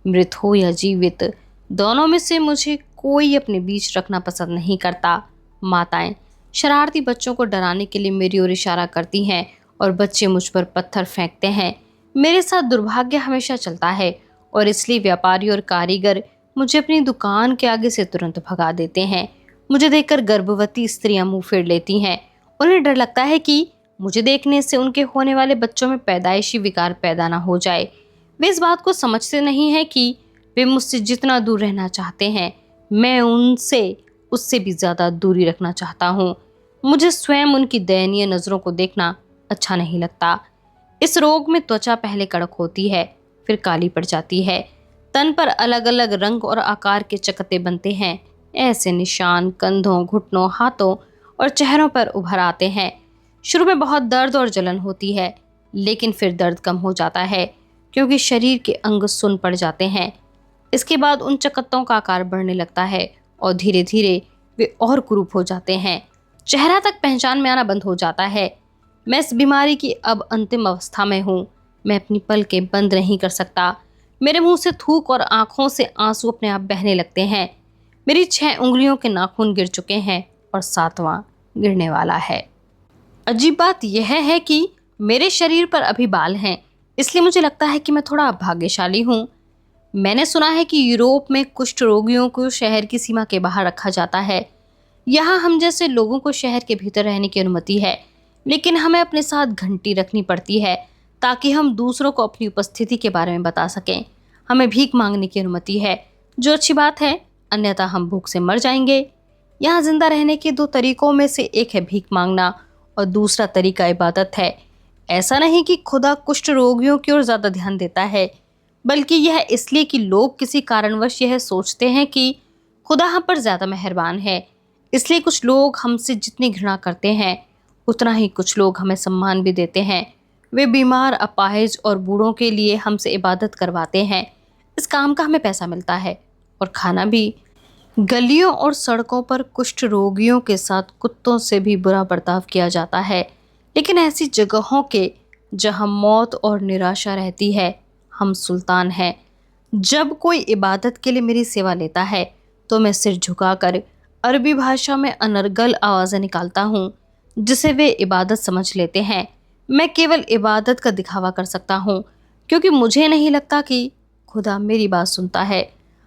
मृत हो या जीवित, दोनों में से मुझे कोई अपने बीच रखना पसंद नहीं करता। माताएं शरारती बच्चों को डराने के लिए मेरी ओर इशारा करती हैं और बच्चे मुझ पर पत्थर फेंकते हैं। मेरे साथ दुर्भाग्य हमेशा चलता है और इसलिए व्यापारी और कारीगर मुझे अपनी दुकान के आगे से तुरंत भगा देते हैं। मुझे देखकर गर्भवती स्त्रियां मुंह फेर लेती हैं। उन्हें डर लगता है कि मुझे देखने से उनके होने वाले बच्चों में पैदाइशी विकार पैदा ना हो जाए। वे इस बात को समझते नहीं हैं कि वे मुझसे जितना दूर रहना चाहते हैं, मैं उनसे उससे भी ज़्यादा दूरी रखना चाहता हूँ। मुझे स्वयं उनकी दयनीय नज़रों को देखना अच्छा नहीं लगता। इस रोग में त्वचा पहले कड़क होती है, फिर काली पड़ जाती है। तन पर अलग अलग रंग और आकार के चकत्ते बनते हैं। ऐसे निशान कंधों, घुटनों, हाथों और चेहरों पर उभर आते हैं। शुरू में बहुत दर्द और जलन होती है, लेकिन फिर दर्द कम हो जाता है क्योंकि शरीर के अंग सुन पड़ जाते हैं। इसके बाद उन चकत्तों का आकार बढ़ने लगता है और धीरे धीरे वे और कुरूप हो जाते हैं। चेहरा तक पहचान में आना बंद हो जाता है। मैं इस बीमारी की अब अंतिम अवस्था में हूँ। मैं अपनी पलकें बंद नहीं कर सकता। मेरे मुंह से थूक और आंखों से आंसू अपने आप बहने लगते हैं। मेरी 6 उंगलियों के नाखून गिर चुके हैं और 7वां गिरने वाला है। अजीब बात यह है कि मेरे शरीर पर अभी बाल हैं, इसलिए मुझे लगता है कि मैं थोड़ा भाग्यशाली हूँ। मैंने सुना है कि यूरोप में कुष्ठ रोगियों को शहर की सीमा के बाहर रखा जाता है। यहाँ हम जैसे लोगों को शहर के भीतर रहने की अनुमति है, लेकिन हमें अपने साथ घंटी रखनी पड़ती है ताकि हम दूसरों को अपनी उपस्थिति के बारे में बता सकें। हमें भीख मांगने की अनुमति है, जो अच्छी बात है, अन्यथा हम भूख से मर जाएंगे। यहाँ जिंदा रहने के 2 तरीकों में से एक है भीख मांगना और दूसरा तरीका इबादत है। ऐसा नहीं कि खुदा कुष्ठ रोगियों की ओर ज़्यादा ध्यान देता है, बल्कि यह इसलिए कि लोग किसी कारणवश यह सोचते हैं कि खुदा हम पर ज्यादा मेहरबान है। इसलिए कुछ लोग हमसे जितनी घृणा करते हैं उतना ही कुछ लोग हमें सम्मान भी देते हैं। वे बीमार, अपाहिज और बूढ़ों के लिए हमसे इबादत करवाते हैं। इस काम का हमें पैसा मिलता है और खाना भी। गलियों और सड़कों पर कुष्ठ रोगियों के साथ कुत्तों से भी बुरा बर्ताव किया जाता है। लेकिन ऐसी जगहों के जहां मौत और निराशा रहती है, हम सुल्तान हैं। जब कोई इबादत के लिए मेरी सेवा लेता है तो मैं सिर झुकाकर अरबी भाषा में अनर्गल आवाज़ें निकालता हूँ जिसे वे इबादत समझ लेते हैं। मैं केवल इबादत का दिखावा कर सकता हूँ क्योंकि मुझे नहीं लगता कि खुदा मेरी बात सुनता है।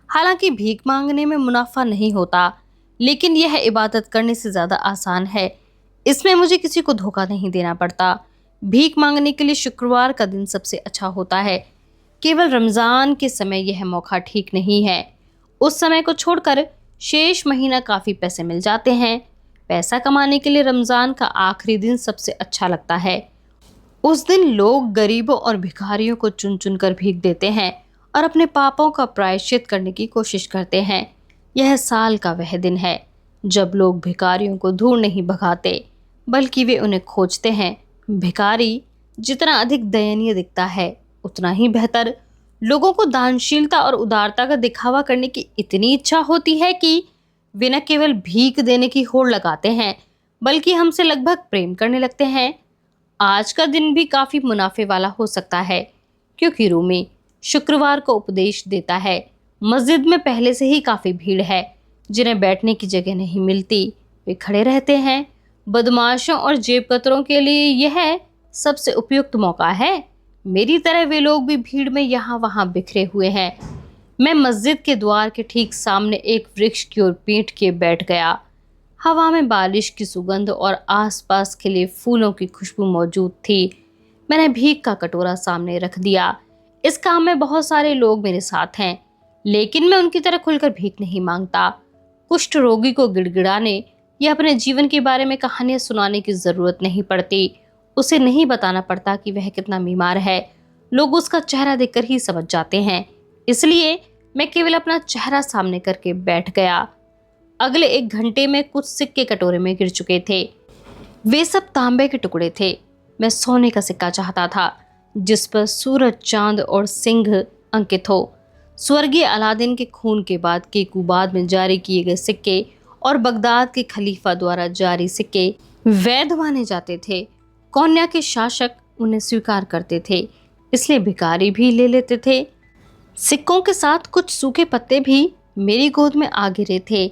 हालांकि भीख मांगने में मुनाफा नहीं होता, लेकिन यह इबादत करने से ज़्यादा आसान है। इसमें मुझे किसी को धोखा नहीं देना पड़ता। भीख मांगने के लिए शुक्रवार का दिन सबसे अच्छा होता है। केवल रमज़ान के समय यह मौका ठीक नहीं है। उस समय को छोड़कर शेष महीना काफ़ी पैसे मिल जाते हैं। पैसा कमाने के लिए रमज़ान का आखिरी दिन सबसे अच्छा लगता है। उस दिन लोग गरीबों और भिखारियों को चुन चुन कर भीख देते हैं और अपने पापों का प्रायश्चित करने की कोशिश करते हैं। यह साल का वह दिन है जब लोग भिखारियों को दूर नहीं भगाते, बल्कि वे उन्हें खोजते हैं। भिखारी जितना अधिक दयनीय दिखता है उतना ही बेहतर। लोगों को दानशीलता और उदारता का दिखावा करने की इतनी इच्छा होती है कि वे न केवल भीख देने की होड़ लगाते हैं, बल्कि हमसे लगभग प्रेम करने लगते हैं। आज का दिन भी काफ़ी मुनाफे वाला हो सकता है क्योंकि रूमी शुक्रवार को उपदेश देता है। मस्जिद में पहले से ही काफ़ी भीड़ है। जिन्हें बैठने की जगह नहीं मिलती वे खड़े रहते हैं। बदमाशों और जेबकतरों के लिए यह सबसे उपयुक्त मौका है। मेरी तरह वे लोग भी भीड़ में यहाँ वहाँ बिखरे हुए हैं। मैं मस्जिद के द्वार के ठीक सामने एक वृक्ष की ओर पीठ किए बैठ गया। हवा में बारिश की सुगंध और आसपास के लिए फूलों की खुशबू मौजूद थी। मैंने भीख का कटोरा सामने रख दिया। इस काम में बहुत सारे लोग मेरे साथ हैं, लेकिन मैं उनकी तरह खुलकर भीख नहीं मांगता। कुष्ठ रोगी को गिड़गिड़ाने या अपने जीवन के बारे में कहानियां सुनाने की जरूरत नहीं पड़ती। उसे नहीं बताना पड़ता कि वह कितना बीमार है। लोग उसका चेहरा देखकर ही समझ जाते हैं। इसलिए मैं केवल अपना चेहरा सामने करके बैठ गया। अगले 1 घंटे में कुछ सिक्के कटोरे में गिर चुके थे। वे सब तांबे के टुकड़े थे। मैं सोने का सिक्का चाहता था जिस पर सूरज, चांद और सिंह अंकित हो। स्वर्गीय अलादीन के खून के बाद केकूबाद में जारी किए गए सिक्के और बगदाद के खलीफा द्वारा जारी सिक्के वैध माने जाते थे। कोन्या के शासक उन्हें स्वीकार करते थे, इसलिए भिखारी भी ले लेते थे। सिक्कों के साथ कुछ सूखे पत्ते भी मेरी गोद में आ गिरे थे।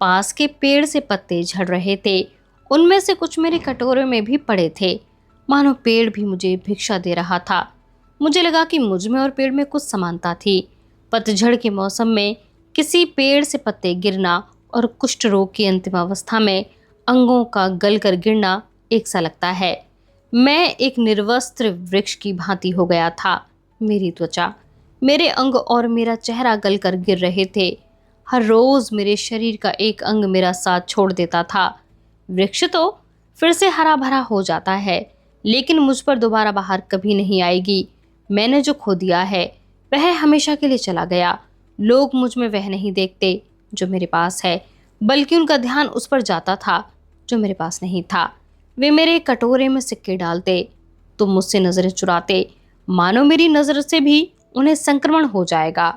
पास के पेड़ से पत्ते झड़ रहे थे। उनमें से कुछ मेरे कटोरे में भी पड़े थे, मानो पेड़ भी मुझे भिक्षा दे रहा था। मुझे लगा कि मुझ में और पेड़ में कुछ समानता थी। पतझड़ के मौसम में किसी पेड़ से पत्ते गिरना और कुष्ठ रोग की अंतिम अवस्था में अंगों का गलकर गिरना एक सा लगता है। मैं एक निर्वस्त्र वृक्ष की भांति हो गया था। मेरी त्वचा, मेरे अंग और मेरा चेहरा गलकर गिर रहे थे। हर रोज मेरे शरीर का एक अंग मेरा साथ छोड़ देता था। वृक्ष तो फिर से हरा भरा हो जाता है, लेकिन मुझ पर दोबारा बाहर कभी नहीं आएगी। मैंने जो खो दिया है वह हमेशा के लिए चला गया। लोग मुझ में वह नहीं देखते जो मेरे पास है, बल्कि उनका ध्यान उस पर जाता था जो मेरे पास नहीं था। वे मेरे कटोरे में सिक्के डालते तो मुझसे नजरें चुराते, मानो मेरी नजर से भी उन्हें संक्रमण हो जाएगा।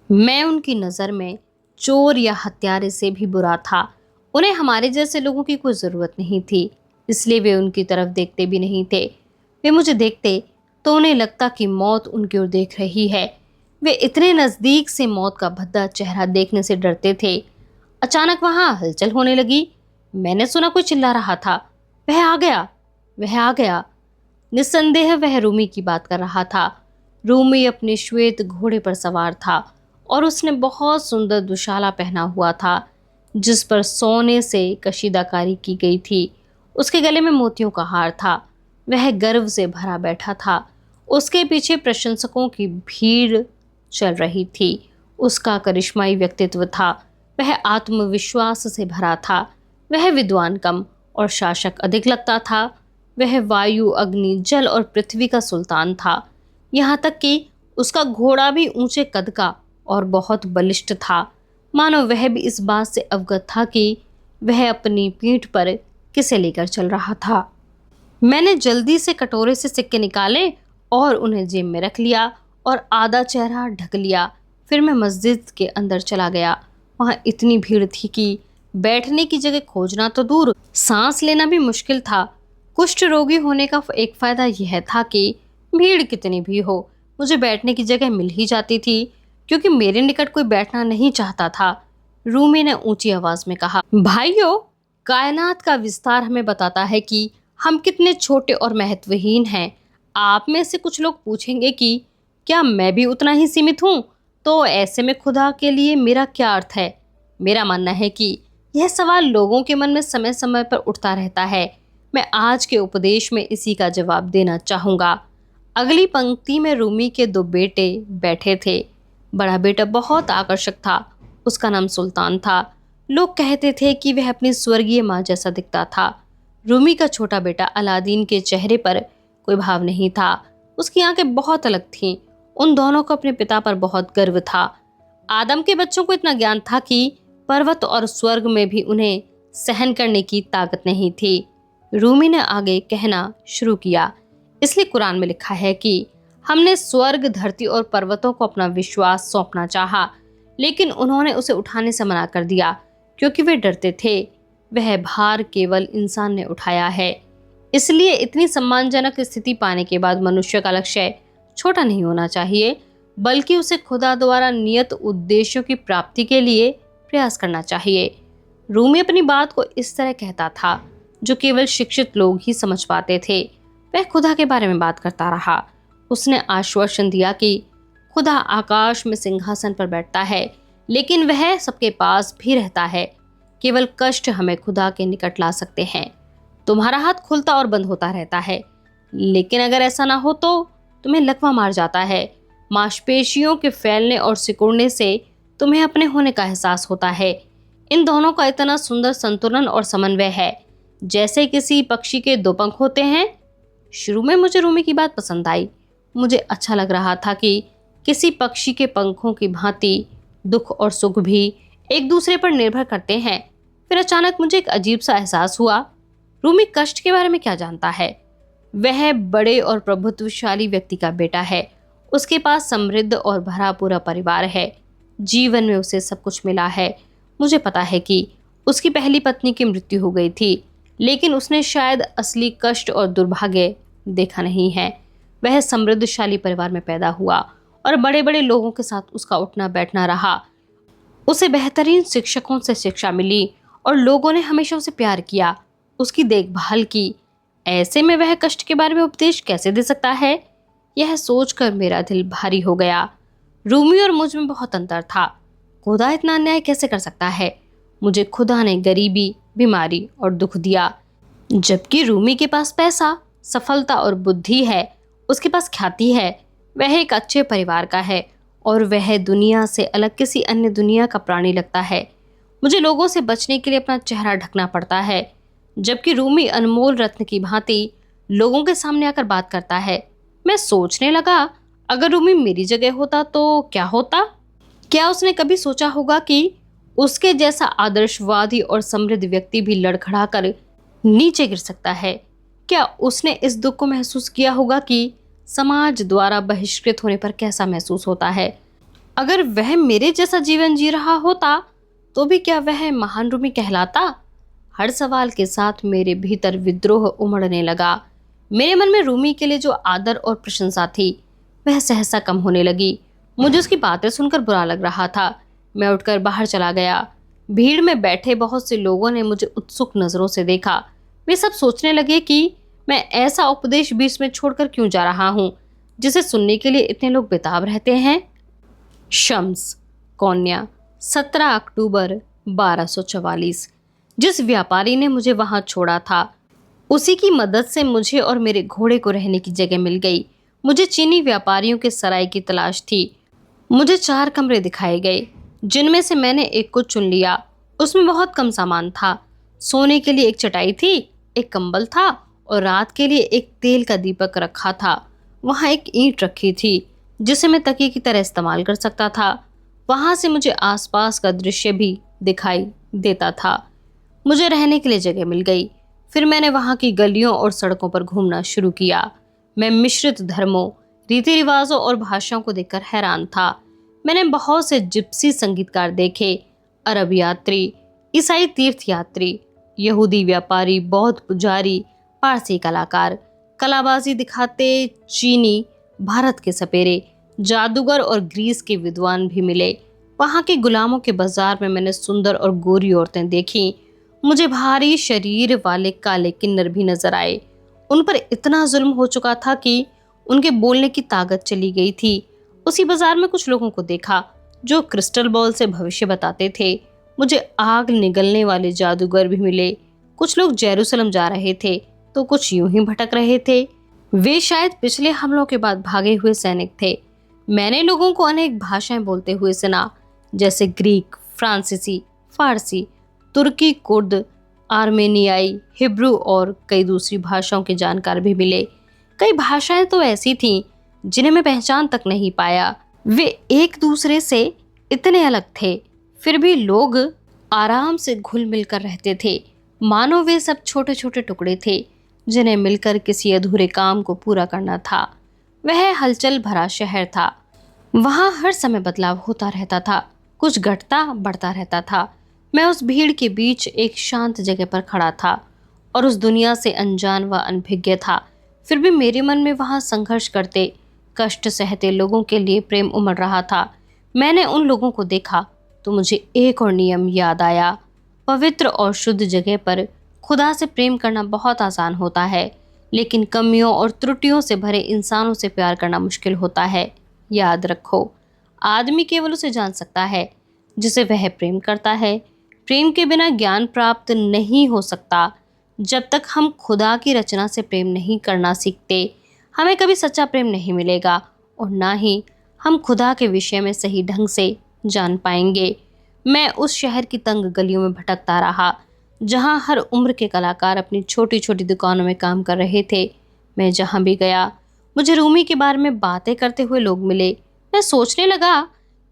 मैं उनकी नज़र में चोर या हत्यारे से भी बुरा था। उन्हें हमारे जैसे लोगों की कोई ज़रूरत नहीं थी, इसलिए वे उनकी तरफ देखते भी नहीं थे। वे मुझे देखते तो उन्हें लगता कि मौत उनकी ओर देख रही है। वे इतने नज़दीक से मौत का भद्दा चेहरा देखने से डरते थे। अचानक वहाँ हलचल होने लगी। मैंने सुना कोई चिल्ला रहा था, वह आ गया, वह आ गया। निस्संदेह वह रूमी की बात कर रहा था। रूमी अपने श्वेत घोड़े पर सवार था और उसने बहुत सुंदर दुशाला पहना हुआ था जिस पर सोने से कशीदाकारी की गई थी। उसके गले में मोतियों का हार था। वह गर्व से भरा बैठा था। उसके पीछे प्रशंसकों की भीड़ चल रही थी। उसका करिश्माई व्यक्तित्व था। वह आत्मविश्वास से भरा था। वह विद्वान कम और शासक अधिक लगता था। वह वायु, अग्नि, जल और पृथ्वी का सुल्तान था। यहाँ तक कि उसका घोड़ा भी ऊंचे कद का और बहुत बलिष्ठ था, मानो वह भी इस बात से अवगत था कि वह अपनी पीठ पर किसे लेकर चल रहा था। मैंने जल्दी से कटोरे से सिक्के निकाले और उन्हें जेब में रख लिया और आधा चेहरा ढक लिया। फिर मैं मस्जिद के अंदर चला गया। वहाँ इतनी भीड़ थी कि बैठने की जगह खोजना तो दूर, सांस लेना भी मुश्किल था। कुष्ठ रोगी होने का एक फायदा यह था कि भीड़ कितनी भी हो, मुझे बैठने की जगह मिल ही जाती थी, क्योंकि मेरे निकट कोई बैठना नहीं चाहता था। रूमी ने ऊंची आवाज में कहा, भाइयों, कायनात का विस्तार हमें बताता है कि हम कितने छोटे और महत्वहीन हैं। आप में से कुछ लोग पूछेंगे कि क्या मैं भी उतना ही सीमित हूँ? तो ऐसे में खुदा के लिए मेरा क्या अर्थ है? मेरा मानना है कि यह सवाल लोगों के मन में समय समय पर उठता रहता है। मैं आज के उपदेश में इसी का जवाब देना चाहूँगा। अगली पंक्ति में रूमी के दो बेटे बैठे थे। बड़ा बेटा बहुत आकर्षक था। उसका नाम सुल्तान था। लोग कहते थे कि वह अपनी स्वर्गीय माँ जैसा दिखता था। रूमी का छोटा बेटा अलादीन के चेहरे पर कोई भाव नहीं था। उसकी आंखें बहुत अलग थीं। उन दोनों को अपने पिता पर बहुत गर्व था। आदम के बच्चों को इतना ज्ञान था कि पर्वत और स्वर्ग में भी उन्हें सहन करने की ताकत नहीं थी। रूमी ने आगे कहना शुरू किया, इसलिए कुरान में लिखा है कि हमने स्वर्ग, धरती और पर्वतों को अपना विश्वास सौंपना चाहा, लेकिन उन्होंने उसे उठाने से मना कर दिया क्योंकि वे डरते थे। वह भार केवल इंसान ने उठाया है। इसलिए इतनी सम्मानजनक स्थिति पाने के बाद मनुष्य का लक्ष्य छोटा नहीं होना चाहिए, बल्कि उसे खुदा द्वारा नियत उद्देश्यों की प्राप्ति के लिए प्रयास करना चाहिए। रूमी अपनी बात को इस तरह कहता था जो केवल शिक्षित लोग ही समझ पाते थे। वह खुदा के बारे में बात करता रहा। उसने आश्वासन दिया कि खुदा आकाश में सिंहासन पर बैठता है, लेकिन वह सबके पास भी रहता है। केवल कष्ट हमें खुदा के निकट ला सकते हैं। तुम्हारा हाथ खुलता और बंद होता रहता है, लेकिन अगर ऐसा ना हो तो तुम्हें लकवा मार जाता है। मांसपेशियों के फैलने और सिकुड़ने से तुम्हें अपने होने का एहसास होता है। इन दोनों का इतना सुंदर संतुलन और समन्वय है, जैसे किसी पक्षी के दो पंख होते हैं। शुरू में मुझे रूमी की बात पसंद आई। मुझे अच्छा लग रहा था कि किसी पक्षी के पंखों की भांति दुख और सुख भी एक दूसरे पर निर्भर करते हैं। फिर अचानक मुझे एक अजीब सा एहसास हुआ। रूमी कष्ट के बारे में क्या जानता है? वह बड़े और प्रभुत्वशाली व्यक्ति का बेटा है। उसके पास समृद्ध और भरा पूरा परिवार है। जीवन में उसे सब कुछ मिला है। मुझे पता है कि उसकी पहली पत्नी की मृत्यु हो गई थी, लेकिन उसने शायद असली कष्ट और दुर्भाग्य देखा नहीं है। वह समृद्धशाली परिवार में पैदा हुआ और बड़े बड़े लोगों के साथ उसका उठना बैठना रहा। उसे बेहतरीन शिक्षकों से शिक्षा मिली और लोगों ने हमेशा उसे प्यार किया, उसकी देखभाल की। ऐसे में वह कष्ट के बारे में उपदेश कैसे दे सकता है? यह सोचकर मेरा दिल भारी हो गया। रूमी और मुझ में बहुत अंतर था। खुदा इतना अन्याय कैसे कर सकता है? मुझे खुदा ने गरीबी, बीमारी और दुख दिया, जबकि रूमी के पास पैसा, सफलता और बुद्धि है। उसके पास ख्याति है। वह एक अच्छे परिवार का है और वह दुनिया से अलग किसी अन्य दुनिया का प्राणी लगता है। मुझे लोगों से बचने के लिए अपना चेहरा ढकना पड़ता है, जबकि रूमी अनमोल रत्न की भांति लोगों के सामने आकर बात करता है। मैं सोचने लगा, अगर रूमी मेरी जगह होता तो क्या होता? क्या उसने कभी सोचा होगा कि उसके जैसा आदर्शवादी और समृद्ध व्यक्ति भी लड़खड़ा कर नीचे गिर सकता है? क्या उसने इस दुख को महसूस किया होगा कि समाज द्वारा बहिष्कृत होने पर कैसा महसूस होता है? अगर वह मेरे जैसा जीवन जी रहा होता तो भी क्या वह महान रूमी कहलाता? हर सवाल के साथ मेरे भीतर विद्रोह उमड़ने लगा। मेरे मन में रूमी के लिए जो आदर और प्रशंसा थी वह सहसा कम होने लगी। मुझे उसकी बातें सुनकर बुरा लग रहा था। मैं उठकर बाहर चला गया। भीड़ में बैठे बहुत से लोगों ने मुझे उत्सुक नजरों से देखा। वे सब सोचने लगे कि मैं ऐसा उपदेश बीच में छोड़कर क्यों जा रहा हूँ जिसे सुनने के लिए इतने लोग बेताब रहते हैं। शम्स, कौन्या, 17 अक्टूबर 1244। जिस व्यापारी ने मुझे वहां छोड़ा था, उसी की मदद से मुझे और मेरे घोड़े को रहने की जगह मिल गई। मुझे चीनी व्यापारियों के सराय की तलाश थी। मुझे 4 कमरे दिखाए गए, जिनमें से मैंने एक को चुन लिया। उसमें बहुत कम सामान था। सोने के लिए एक चटाई थी, एक कंबल था और रात के लिए एक तेल का दीपक रखा था। वहाँ एक ईंट रखी थी जिसे मैं तकिए की तरह इस्तेमाल कर सकता था। वहां से मुझे आसपास का दृश्य भी दिखाई देता था। मुझे रहने के लिए जगह मिल गई। फिर मैंने वहां की गलियों और सड़कों पर घूमना शुरू किया। मैं मिश्रित धर्मों, रीति रिवाजों और भाषाओं को देखकर हैरान था। मैंने बहुत से जिप्सी संगीतकार देखे, अरब यात्री, ईसाई तीर्थयात्री, यहूदी व्यापारी, बौद्ध पुजारी, पारसी कलाकार, कलाबाजी दिखाते चीनी, भारत के सपेरे, जादूगर और ग्रीस के विद्वान भी मिले। वहां के गुलामों के बाजार में मैंने सुंदर और गोरी औरतें देखी। मुझे भारी शरीर वाले काले किन्नर भी नजर आए। उन पर इतना जुल्म हो चुका था कि उनके बोलने की ताकत चली गई थी। उसी बाजार में कुछ लोगों को देखा जो क्रिस्टल बॉल से भविष्य बताते थे। मुझे आग निगलने वाले जादूगर भी मिले। कुछ लोग जेरूसलम जा रहे थे तो कुछ यूं ही भटक रहे थे। वे शायद पिछले हमलों के बाद भागे हुए सैनिक थे। मैंने लोगों को अनेक भाषाएं बोलते हुए सुना, जैसे ग्रीक, फ्रांसीसी, फारसी, तुर्की, कुर्द, आर्मेनियाई, हिब्रू और कई दूसरी भाषाओं के जानकार भी मिले। कई भाषाएं तो ऐसी थीं जिन्हें मैं पहचान तक नहीं पाया। वे एक दूसरे से इतने अलग थे, फिर भी लोग आराम से घुल मिल कर रहते थे, मानो वे सब छोटे छोटे टुकड़े थे जिन्हें मिलकर किसी अधूरे काम को पूरा करना था। वह हलचल भरा शहर था। वहां हर समय बदलाव होता रहता था, कुछ घटता बढ़ता रहता था। मैं उस भीड़ के बीच एक शांत जगह पर खड़ा था और उस दुनिया से अनजान व अनभिज्ञ था। फिर भी मेरे मन में वहां संघर्ष करते, कष्ट सहते लोगों के लिए प्रेम उमड़ रहा था। मैंने उन लोगों को देखा तो मुझे एक और नियम याद आया। पवित्र और शुद्ध जगह पर खुदा से प्रेम करना बहुत आसान होता है, लेकिन कमियों और त्रुटियों से भरे इंसानों से प्यार करना मुश्किल होता है। याद रखो, आदमी केवल उसे जान सकता है जिसे वह प्रेम करता है। प्रेम के बिना ज्ञान प्राप्त नहीं हो सकता। जब तक हम खुदा की रचना से प्रेम नहीं करना सीखते, हमें कभी सच्चा प्रेम नहीं मिलेगा और ना ही हम खुदा के विषय में सही ढंग से जान पाएंगे। मैं उस शहर की तंग गलियों में भटकता रहा, जहां हर उम्र के कलाकार अपनी छोटी छोटी दुकानों में काम कर रहे थे। मैं जहां भी गया, मुझे रूमी के बारे में बातें करते हुए लोग मिले। मैं सोचने लगा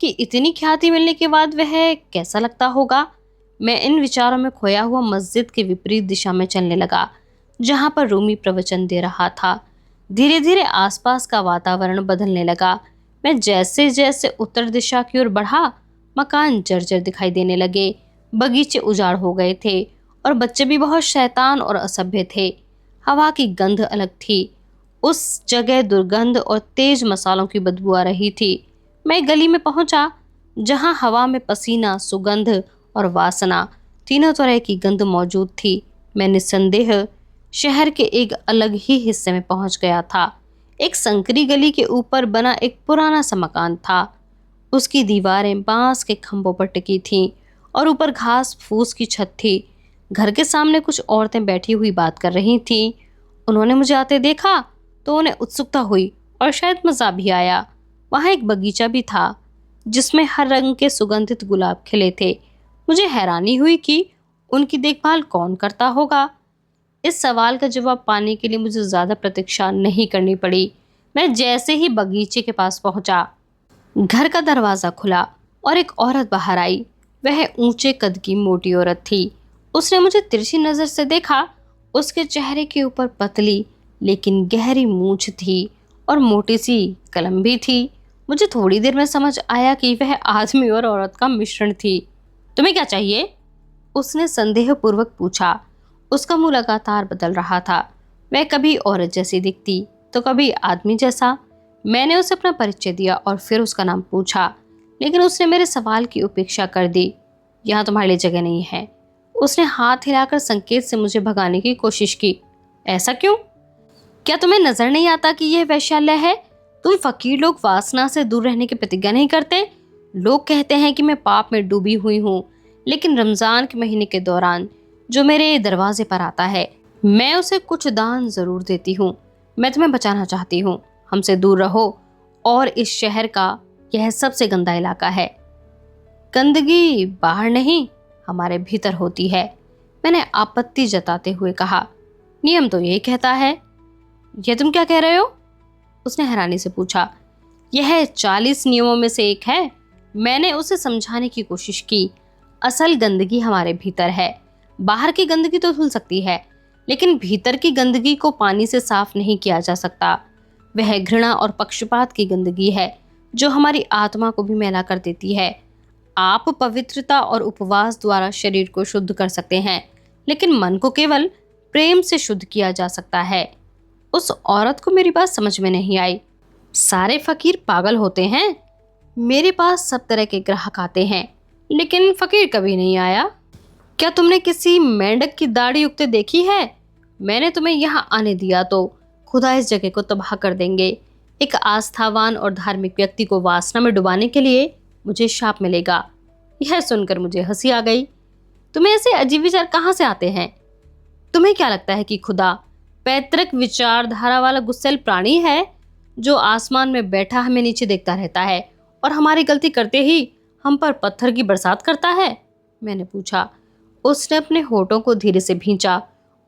कि इतनी ख्याति मिलने के बाद वह कैसा लगता होगा। मैं इन विचारों में खोया हुआ मस्जिद के विपरीत दिशा में चलने लगा, जहां पर रूमी प्रवचन दे रहा था। धीरे धीरे आसपास का वातावरण बदलने लगा। मैं जैसे जैसे उत्तर दिशा की ओर बढ़ा, मकान जर्जर दिखाई देने लगे, बगीचे उजाड़ हो गए थे और बच्चे भी बहुत शैतान और असभ्य थे। हवा की गंध अलग थी। उस जगह दुर्गंध और तेज मसालों की बदबू आ रही थी। मैं गली में पहुंचा जहां हवा में पसीना, सुगंध और वासना, तीनों तरह की गंध मौजूद थी। मैं निस्संदेह शहर के एक अलग ही हिस्से में पहुंच गया था। एक संकरी गली के ऊपर बना एक पुराना सा मकान था। उसकी दीवारें बांस के खंभों पर टिकी थीं और ऊपर घास फूस की छत थी। घर के सामने कुछ औरतें बैठी हुई बात कर रही थीं। उन्होंने मुझे आते देखा तो उन्हें उत्सुकता हुई और शायद मज़ा भी आया। वहाँ एक बगीचा भी था जिसमें हर रंग के सुगंधित गुलाब खिले थे। मुझे हैरानी हुई कि उनकी देखभाल कौन करता होगा। इस सवाल का जवाब पाने के लिए मुझे ज़्यादा प्रतीक्षा नहीं करनी पड़ी। मैं जैसे ही बगीचे के पास पहुंचा, घर का दरवाज़ा खुला और एक औरत बाहर आई। वह ऊंचे कद की मोटी औरत थी। उसने मुझे तिरछी नज़र से देखा। उसके चेहरे के ऊपर पतली लेकिन गहरी मूंछ थी और मोटी सी कलम भी थी। मुझे थोड़ी देर में समझ आया कि वह आदमी और औरत का मिश्रण थी। तुम्हें क्या चाहिए? उसने संदेहपूर्वक पूछा। उसका मुंह लगातार बदल रहा था। वह कभी औरत जैसी दिखती तो कभी आदमी जैसा। मैंने उसे अपना परिचय दिया और फिर उसका नाम पूछा, लेकिन उसने मेरे सवाल की उपेक्षा कर दी। यहाँ तुम्हारे लिए जगह नहीं है। उसने हाथ हिलाकर संकेत से मुझे भगाने की कोशिश की। ऐसा क्यों? क्या तुम्हें नजर नहीं आता कि यह वैश्यालय है? तुम फकीर लोग वासना से दूर रहने की प्रतिज्ञा नहीं करते? लोग कहते हैं कि मैं पाप में डूबी हुई हूँ, लेकिन रमजान के महीने के दौरान जो मेरे दरवाजे पर आता है, मैं उसे कुछ दान जरूर देती हूँ। मैं तुम्हें बचाना चाहती हूँ। हमसे दूर रहो। और इस शहर का यह सबसे गंदा इलाका है। गंदगी बाहर नहीं, हमारे भीतर होती है, मैंने आपत्ति जताते हुए कहा। नियम तो यही कहता है। यह तुम क्या कह रहे हो? उसने हैरानी से पूछा। यह 40 नियमों में से एक है। मैंने उसे समझाने की कोशिश की। असल गंदगी हमारे भीतर है। बाहर की गंदगी तो धुल सकती है, लेकिन भीतर की गंदगी को पानी से साफ नहीं किया जा सकता। वह घृणा और पक्षपात की गंदगी है जो हमारी आत्मा को भी मैला कर देती है। आप पवित्रता और उपवास द्वारा शरीर को शुद्ध कर सकते हैं, लेकिन मन को केवल प्रेम से शुद्ध किया जा सकता है। उस औरत को मेरी बात समझ में नहीं आई। सारे फकीर पागल होते हैं। मेरे पास सब तरह के ग्राहक आते हैं, लेकिन फकीर कभी नहीं आया। क्या तुमने किसी मेंढक की दाढ़ी उगते देखी है? मैंने तुम्हें यहाँ आने दिया तो खुदा इस जगह को तबाह कर देंगे। एक आस्थावान और धार्मिक व्यक्ति को वासना में डुबाने के लिए मुझे शाप मिलेगा। यह सुनकर मुझे हंसी आ गई। तुम्हें ऐसे अजीब विचार कहाँ से आते हैं? तुम्हें क्या लगता है कि खुदा पैतृक विचारधारा वाला गुस्सैल प्राणी है जो आसमान में बैठा हमें नीचे देखता रहता है और हमारी गलती करते ही हम पर पत्थर की बरसात करता है? मैंने पूछा। उसने अपने होठों को धीरे से भींचा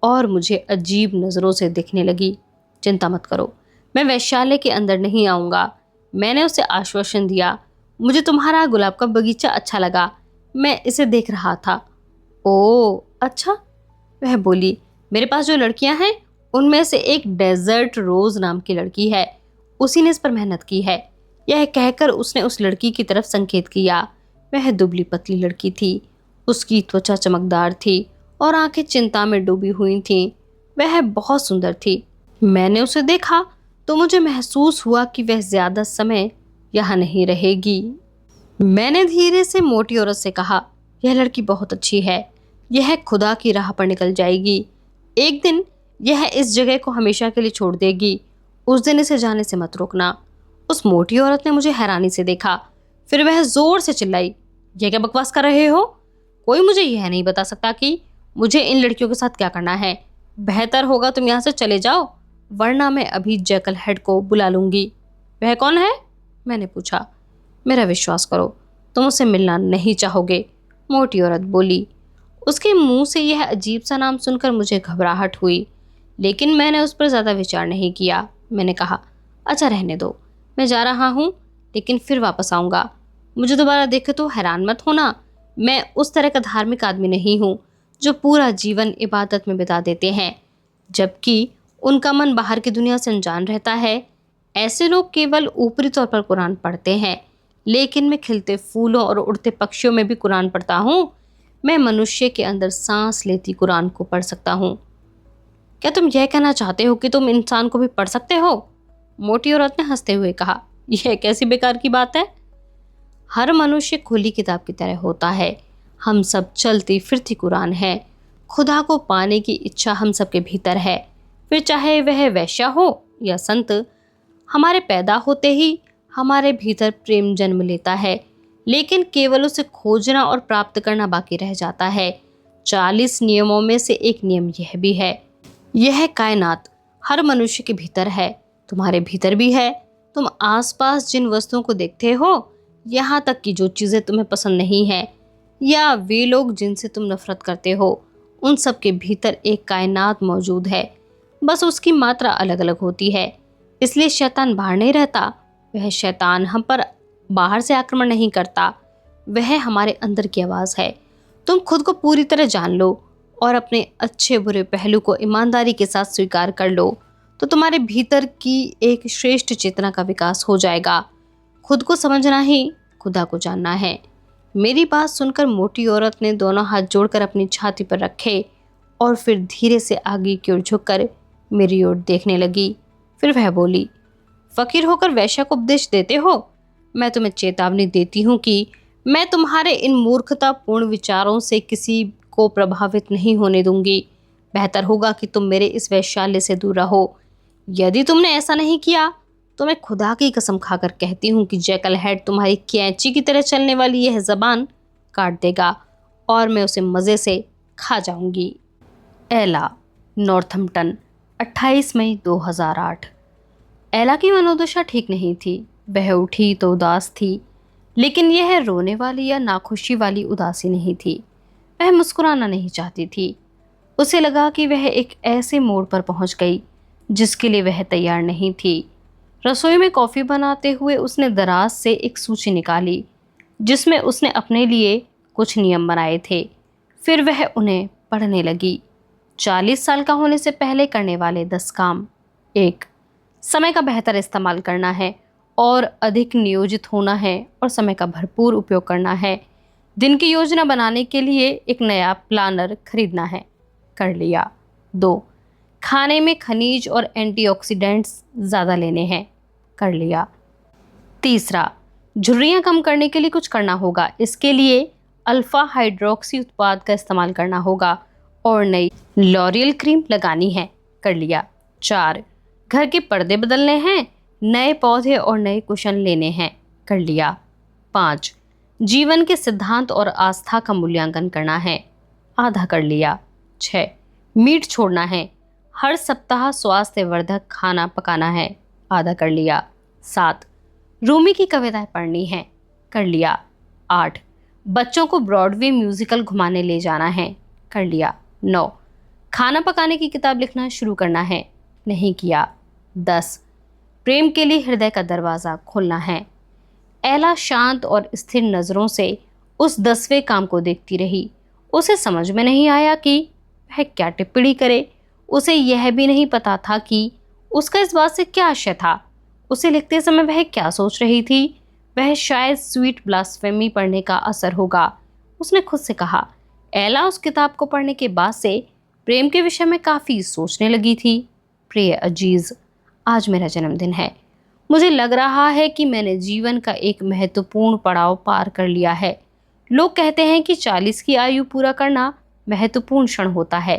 और मुझे अजीब नजरों से देखने लगी। चिंता मत करो, मैं वैश्यालय के अंदर नहीं आऊंगा। मैंने उसे आश्वासन दिया। मुझे तुम्हारा गुलाब का बगीचा अच्छा लगा, मैं इसे देख रहा था। ओह अच्छा, वह बोली। मेरे पास जो लड़कियां हैं उनमें से एक डेजर्ट रोज नाम की लड़की है। उसी ने इस पर मेहनत की है। यह कहकर उसने उस लड़की की तरफ संकेत किया। वह दुबली पतली लड़की थी। उसकी त्वचा चमकदार थी और आंखें चिंता में डूबी हुई थीं। वह बहुत सुंदर थी। मैंने उसे देखा तो मुझे महसूस हुआ कि वह ज्यादा समय यहाँ नहीं रहेगी। मैंने धीरे से मोटी औरत से कहा, यह लड़की बहुत अच्छी है। यह खुदा की राह पर निकल जाएगी। एक दिन यह इस जगह को हमेशा के लिए छोड़ देगी। उस दिन इसे जाने से मत रोकना। उस मोटी औरत ने मुझे हैरानी से देखा। फिर वह जोर से चिल्लाई, यह क्या बकवास कर रहे हो? कोई मुझे यह नहीं बता सकता कि मुझे इन लड़कियों के साथ क्या करना है। बेहतर होगा तुम यहाँ से चले जाओ, वरना मैं अभी जैकल हेड को बुला लूंगी। वह कौन है? मैंने पूछा। मेरा विश्वास करो, तुम उससे मिलना नहीं चाहोगे, मोटी औरत बोली। उसके मुंह से यह अजीब सा नाम सुनकर मुझे घबराहट हुई, लेकिन मैंने उस पर ज़्यादा विचार नहीं किया। मैंने कहा, अच्छा रहने दो, मैं जा रहा हूँ, लेकिन फिर वापस आऊँगा। मुझे दोबारा देखे तो हैरान मत होना। मैं उस तरह का धार्मिक आदमी नहीं हूँ जो पूरा जीवन इबादत में बिता देते हैं जबकि उनका मन बाहर की दुनिया से अनजान रहता है। ऐसे लोग केवल ऊपरी तौर पर कुरान पढ़ते हैं, लेकिन मैं खिलते फूलों और उड़ते पक्षियों में भी कुरान पढ़ता हूँ। मैं मनुष्य के अंदर सांस लेती कुरान को पढ़ सकता हूँ। क्या तुम यह कहना चाहते हो कि तुम इंसान को भी पढ़ सकते हो? मोटी औरत ने हंसते हुए कहा, यह कैसी बेकार की बात है? हर मनुष्य खुली किताब की तरह होता है। हम सब चलती फिरती कुरान है। खुदा को पाने की इच्छा हम सबके भीतर है, फिर चाहे वह वैश्या हो या संत। हमारे पैदा होते ही हमारे भीतर प्रेम जन्म लेता है, लेकिन केवल उसे खोजना और प्राप्त करना बाकी रह जाता है। 40 नियमों में से एक नियम यह भी है। यह कायनात हर मनुष्य के भीतर है, तुम्हारे भीतर भी है। तुम आसपास जिन वस्तुओं को देखते हो, यहाँ तक कि जो चीज़ें तुम्हें पसंद नहीं है या वे लोग जिनसे तुम नफरत करते हो, उन सब के भीतर एक कायनात मौजूद है, बस उसकी मात्रा अलग अलग होती है। इसलिए शैतान बाहर नहीं रहता। वह शैतान हम पर बाहर से आक्रमण नहीं करता, वह हमारे अंदर की आवाज़ है। तुम खुद को पूरी तरह जान लो और अपने अच्छे बुरे पहलू को ईमानदारी के साथ स्वीकार कर लो, तो तुम्हारे भीतर की एक श्रेष्ठ चेतना का विकास हो जाएगा। खुद को समझना ही खुदा को जानना है। मेरी बात सुनकर मोटी औरत ने दोनों हाथ जोड़कर अपनी छाती पर रखे और फिर धीरे से आगे की ओर झुककर मेरी ओर देखने लगी। फिर वह बोली, फकीर होकर वैश्या को उपदेश देते हो? मैं तुम्हें चेतावनी देती हूँ कि मैं तुम्हारे इन मूर्खतापूर्ण विचारों से किसी को प्रभावित नहीं होने दूंगी। बेहतर होगा कि तुम मेरे इस वैश्यालय से दूर रहो। यदि तुमने ऐसा नहीं किया तो मैं खुदा की कसम खाकर कहती हूँ कि जैकल हेड तुम्हारी कैंची की तरह चलने वाली यह जबान काट देगा और मैं उसे मज़े से खा जाऊंगी। एला, नॉर्थम्पटन, 28 मई 2008। एला की मनोदशा ठीक नहीं थी। वह उठी तो उदास थी, लेकिन यह रोने वाली या नाखुशी वाली उदासी नहीं थी। वह मुस्कुराना नहीं चाहती थी। उसे लगा कि वह एक ऐसे मोड़ पर पहुंच गई जिसके लिए वह तैयार नहीं थी। रसोई में कॉफ़ी बनाते हुए उसने दराज से एक सूची निकाली जिसमें उसने अपने लिए कुछ नियम बनाए थे। फिर वह उन्हें पढ़ने लगी। 40 साल का होने से पहले करने वाले 10 काम। 1, समय का बेहतर इस्तेमाल करना है और अधिक नियोजित होना है और समय का भरपूर उपयोग करना है। दिन की योजना बनाने के लिए एक नया प्लानर खरीदना है। कर लिया। 2, खाने में खनिज और एंटीऑक्सीडेंट्स ज़्यादा लेने हैं। कर लिया। तीसरा, झुर्रियाँ कम करने के लिए कुछ करना होगा। इसके लिए अल्फा हाइड्रोक्सी उत्पाद का इस्तेमाल करना होगा और नई लॉरियल क्रीम लगानी है। कर लिया। 4, घर के पर्दे बदलने हैं, नए पौधे और नए कुशन लेने हैं। कर लिया। 5, जीवन के सिद्धांत और आस्था का मूल्यांकन करना है। आधा कर लिया। 6, मीट छोड़ना है, हर सप्ताह स्वास्थ्यवर्धक खाना पकाना है। आधा कर लिया। 7, रूमी की कविताएं पढ़नी है। कर लिया। 8, बच्चों को ब्रॉडवे म्यूजिकल घुमाने ले जाना है। कर लिया। 9, खाना पकाने की किताब लिखना शुरू करना है। नहीं किया। 10, प्रेम के लिए हृदय का दरवाज़ा खोलना है। एला शांत और स्थिर नज़रों से उस 10वें काम को देखती रही। उसे समझ में नहीं आया कि वह क्या टिप्पणी करे। उसे यह भी नहीं पता था कि उसका इस बात से क्या आशय था। उसे लिखते समय वह क्या सोच रही थी। वह शायद स्वीट ब्लास्फेमी पढ़ने का असर होगा। उसने खुद से कहा। एला उस किताब को पढ़ने के बाद से प्रेम के विषय में काफ़ी सोचने लगी थी। प्रिय अजीज, आज मेरा जन्मदिन है। मुझे लग रहा है कि मैंने जीवन का एक महत्वपूर्ण पड़ाव पार कर लिया है। लोग कहते हैं कि 40 की आयु पूरा करना महत्वपूर्ण क्षण होता है,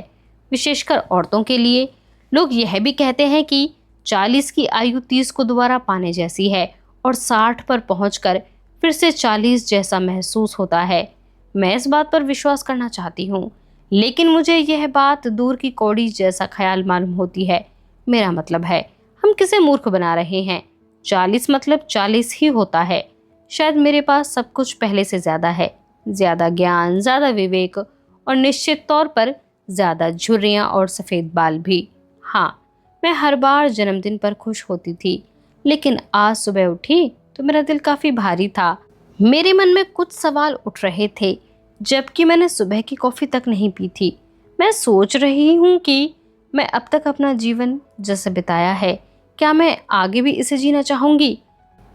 विशेषकर औरतों के लिए। लोग यह भी कहते हैं कि 40 की आयु 30 को दोबारा पाने जैसी है और 60 पर पहुंचकर फिर से 40 जैसा महसूस होता है। मैं इस बात पर विश्वास करना चाहती हूँ, लेकिन मुझे यह बात दूर की कौड़ी जैसा ख्याल मालूम होती है। मेरा मतलब है, हम किसे मूर्ख बना रहे हैं। 40 मतलब 40 ही होता है। शायद मेरे पास सब कुछ पहले से ज़्यादा है, ज़्यादा ज्ञान, ज़्यादा विवेक और निश्चित तौर पर ज़्यादा झुर्रियाँ और सफ़ेद बाल भी। हाँ, मैं हर बार जन्मदिन पर खुश होती थी, लेकिन आज सुबह उठी तो मेरा दिल काफ़ी भारी था। मेरे मन में कुछ सवाल उठ रहे थे, जबकि मैंने सुबह की कॉफ़ी तक नहीं पी थी। मैं सोच रही हूँ कि मैं अब तक अपना जीवन जैसे बिताया है, क्या मैं आगे भी इसे जीना चाहूँगी।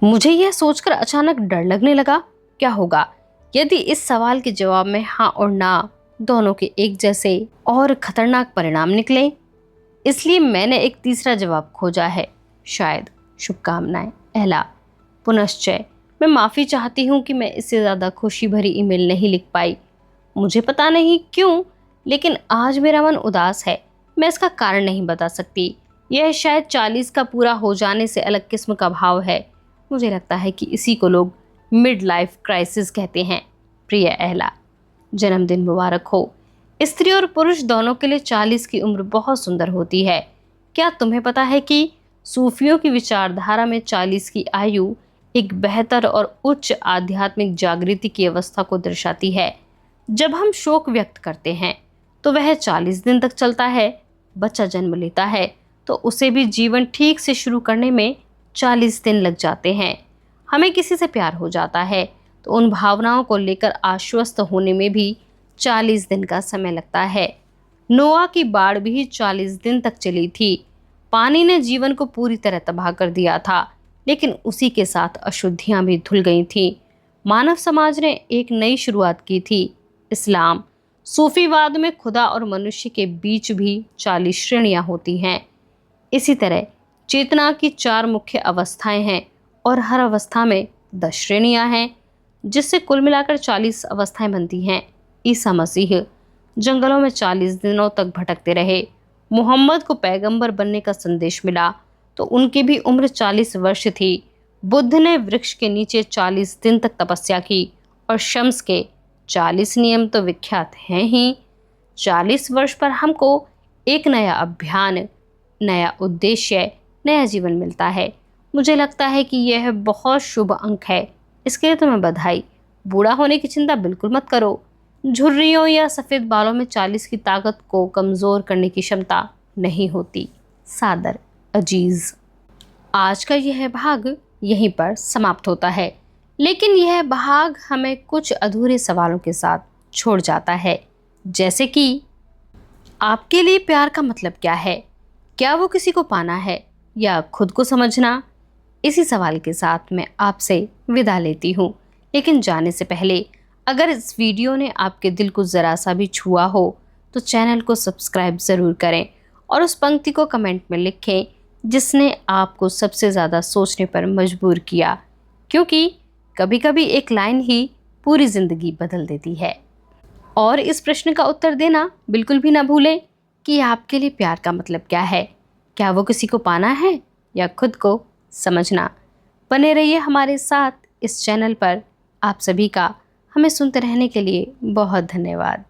मुझे यह सोचकर अचानक डर लगने लगा। क्या होगा यदि इस सवाल के जवाब में हाँ और ना दोनों के एक जैसे और खतरनाक परिणाम निकले। इसलिए मैंने एक तीसरा जवाब खोजा है, शायद। शुभकामनाएं, एला। पुनश्चय, मैं माफ़ी चाहती हूँ कि मैं इससे ज़्यादा खुशी भरी ईमेल नहीं लिख पाई। मुझे पता नहीं क्यों, लेकिन आज मेरा मन उदास है। मैं इसका कारण नहीं बता सकती। यह शायद 40 का पूरा हो जाने से अलग किस्म का भाव है। मुझे लगता है कि इसी को लोग मिड लाइफ क्राइसिस कहते हैं। प्रिय एला, जन्मदिन मुबारक हो। स्त्री और पुरुष दोनों के लिए 40 की उम्र बहुत सुंदर होती है। क्या तुम्हें पता है कि सूफियों की विचारधारा में 40 की आयु एक बेहतर और उच्च आध्यात्मिक जागृति की अवस्था को दर्शाती है। जब हम शोक व्यक्त करते हैं तो वह 40 दिन तक चलता है। बच्चा जन्म लेता है तो उसे भी जीवन ठीक से शुरू करने में 40 दिन लग जाते हैं। हमें किसी से प्यार हो जाता है तो उन भावनाओं को लेकर आश्वस्त होने में भी 40 दिन का समय लगता है। नोआ की बाढ़ भी 40 दिन तक चली थी। पानी ने जीवन को पूरी तरह तबाह कर दिया था, लेकिन उसी के साथ अशुद्धियां भी धुल गई थीं। मानव समाज ने एक नई शुरुआत की थी, इस्लाम। सूफीवाद में खुदा और मनुष्य के बीच भी 40 श्रेणियां होती हैं। इसी तरह चेतना की 4 मुख्य अवस्थाएं हैं और हर अवस्था में 10 श्रेणियां हैं, जिससे कुल मिलाकर 40 अवस्थाएं बनती हैं। ईसा मसीह जंगलों में 40 दिनों तक भटकते रहे। मोहम्मद को पैगंबर बनने का संदेश मिला तो उनकी भी उम्र 40 वर्ष थी। बुद्ध ने वृक्ष के नीचे 40 दिन तक तपस्या की और शम्स के 40 नियम तो विख्यात हैं ही। 40 वर्ष पर हमको एक नया अभियान, नया उद्देश्य, नया जीवन मिलता है। मुझे लगता है कि यह बहुत शुभ अंक है। इसके लिए तुम्हें बधाई। बूढ़ा होने की चिंता बिल्कुल मत करो। झुर्रियों या सफ़ेद बालों में 40 की ताकत को कमज़ोर करने की क्षमता नहीं होती। सादर, अजीज़। आज का यह भाग यहीं पर समाप्त होता है, लेकिन यह भाग हमें कुछ अधूरे सवालों के साथ छोड़ जाता है, जैसे कि आपके लिए प्यार का मतलब क्या है? क्या वो किसी को पाना है या खुद को समझना? इसी सवाल के साथ मैं आपसे विदा लेती हूँ। लेकिन जाने से पहले अगर इस वीडियो ने आपके दिल को ज़रा सा भी छुआ हो तो चैनल को सब्सक्राइब ज़रूर करें और उस पंक्ति को कमेंट में लिखें जिसने आपको सबसे ज़्यादा सोचने पर मजबूर किया, क्योंकि कभी कभी एक लाइन ही पूरी ज़िंदगी बदल देती है। और इस प्रश्न का उत्तर देना बिल्कुल भी ना भूलें कि आपके लिए प्यार का मतलब क्या है? क्या वो किसी को पाना है या खुद को समझना? बने रहिए हमारे साथ इस चैनल पर। आप सभी का हमें सुनते रहने के लिए बहुत धन्यवाद।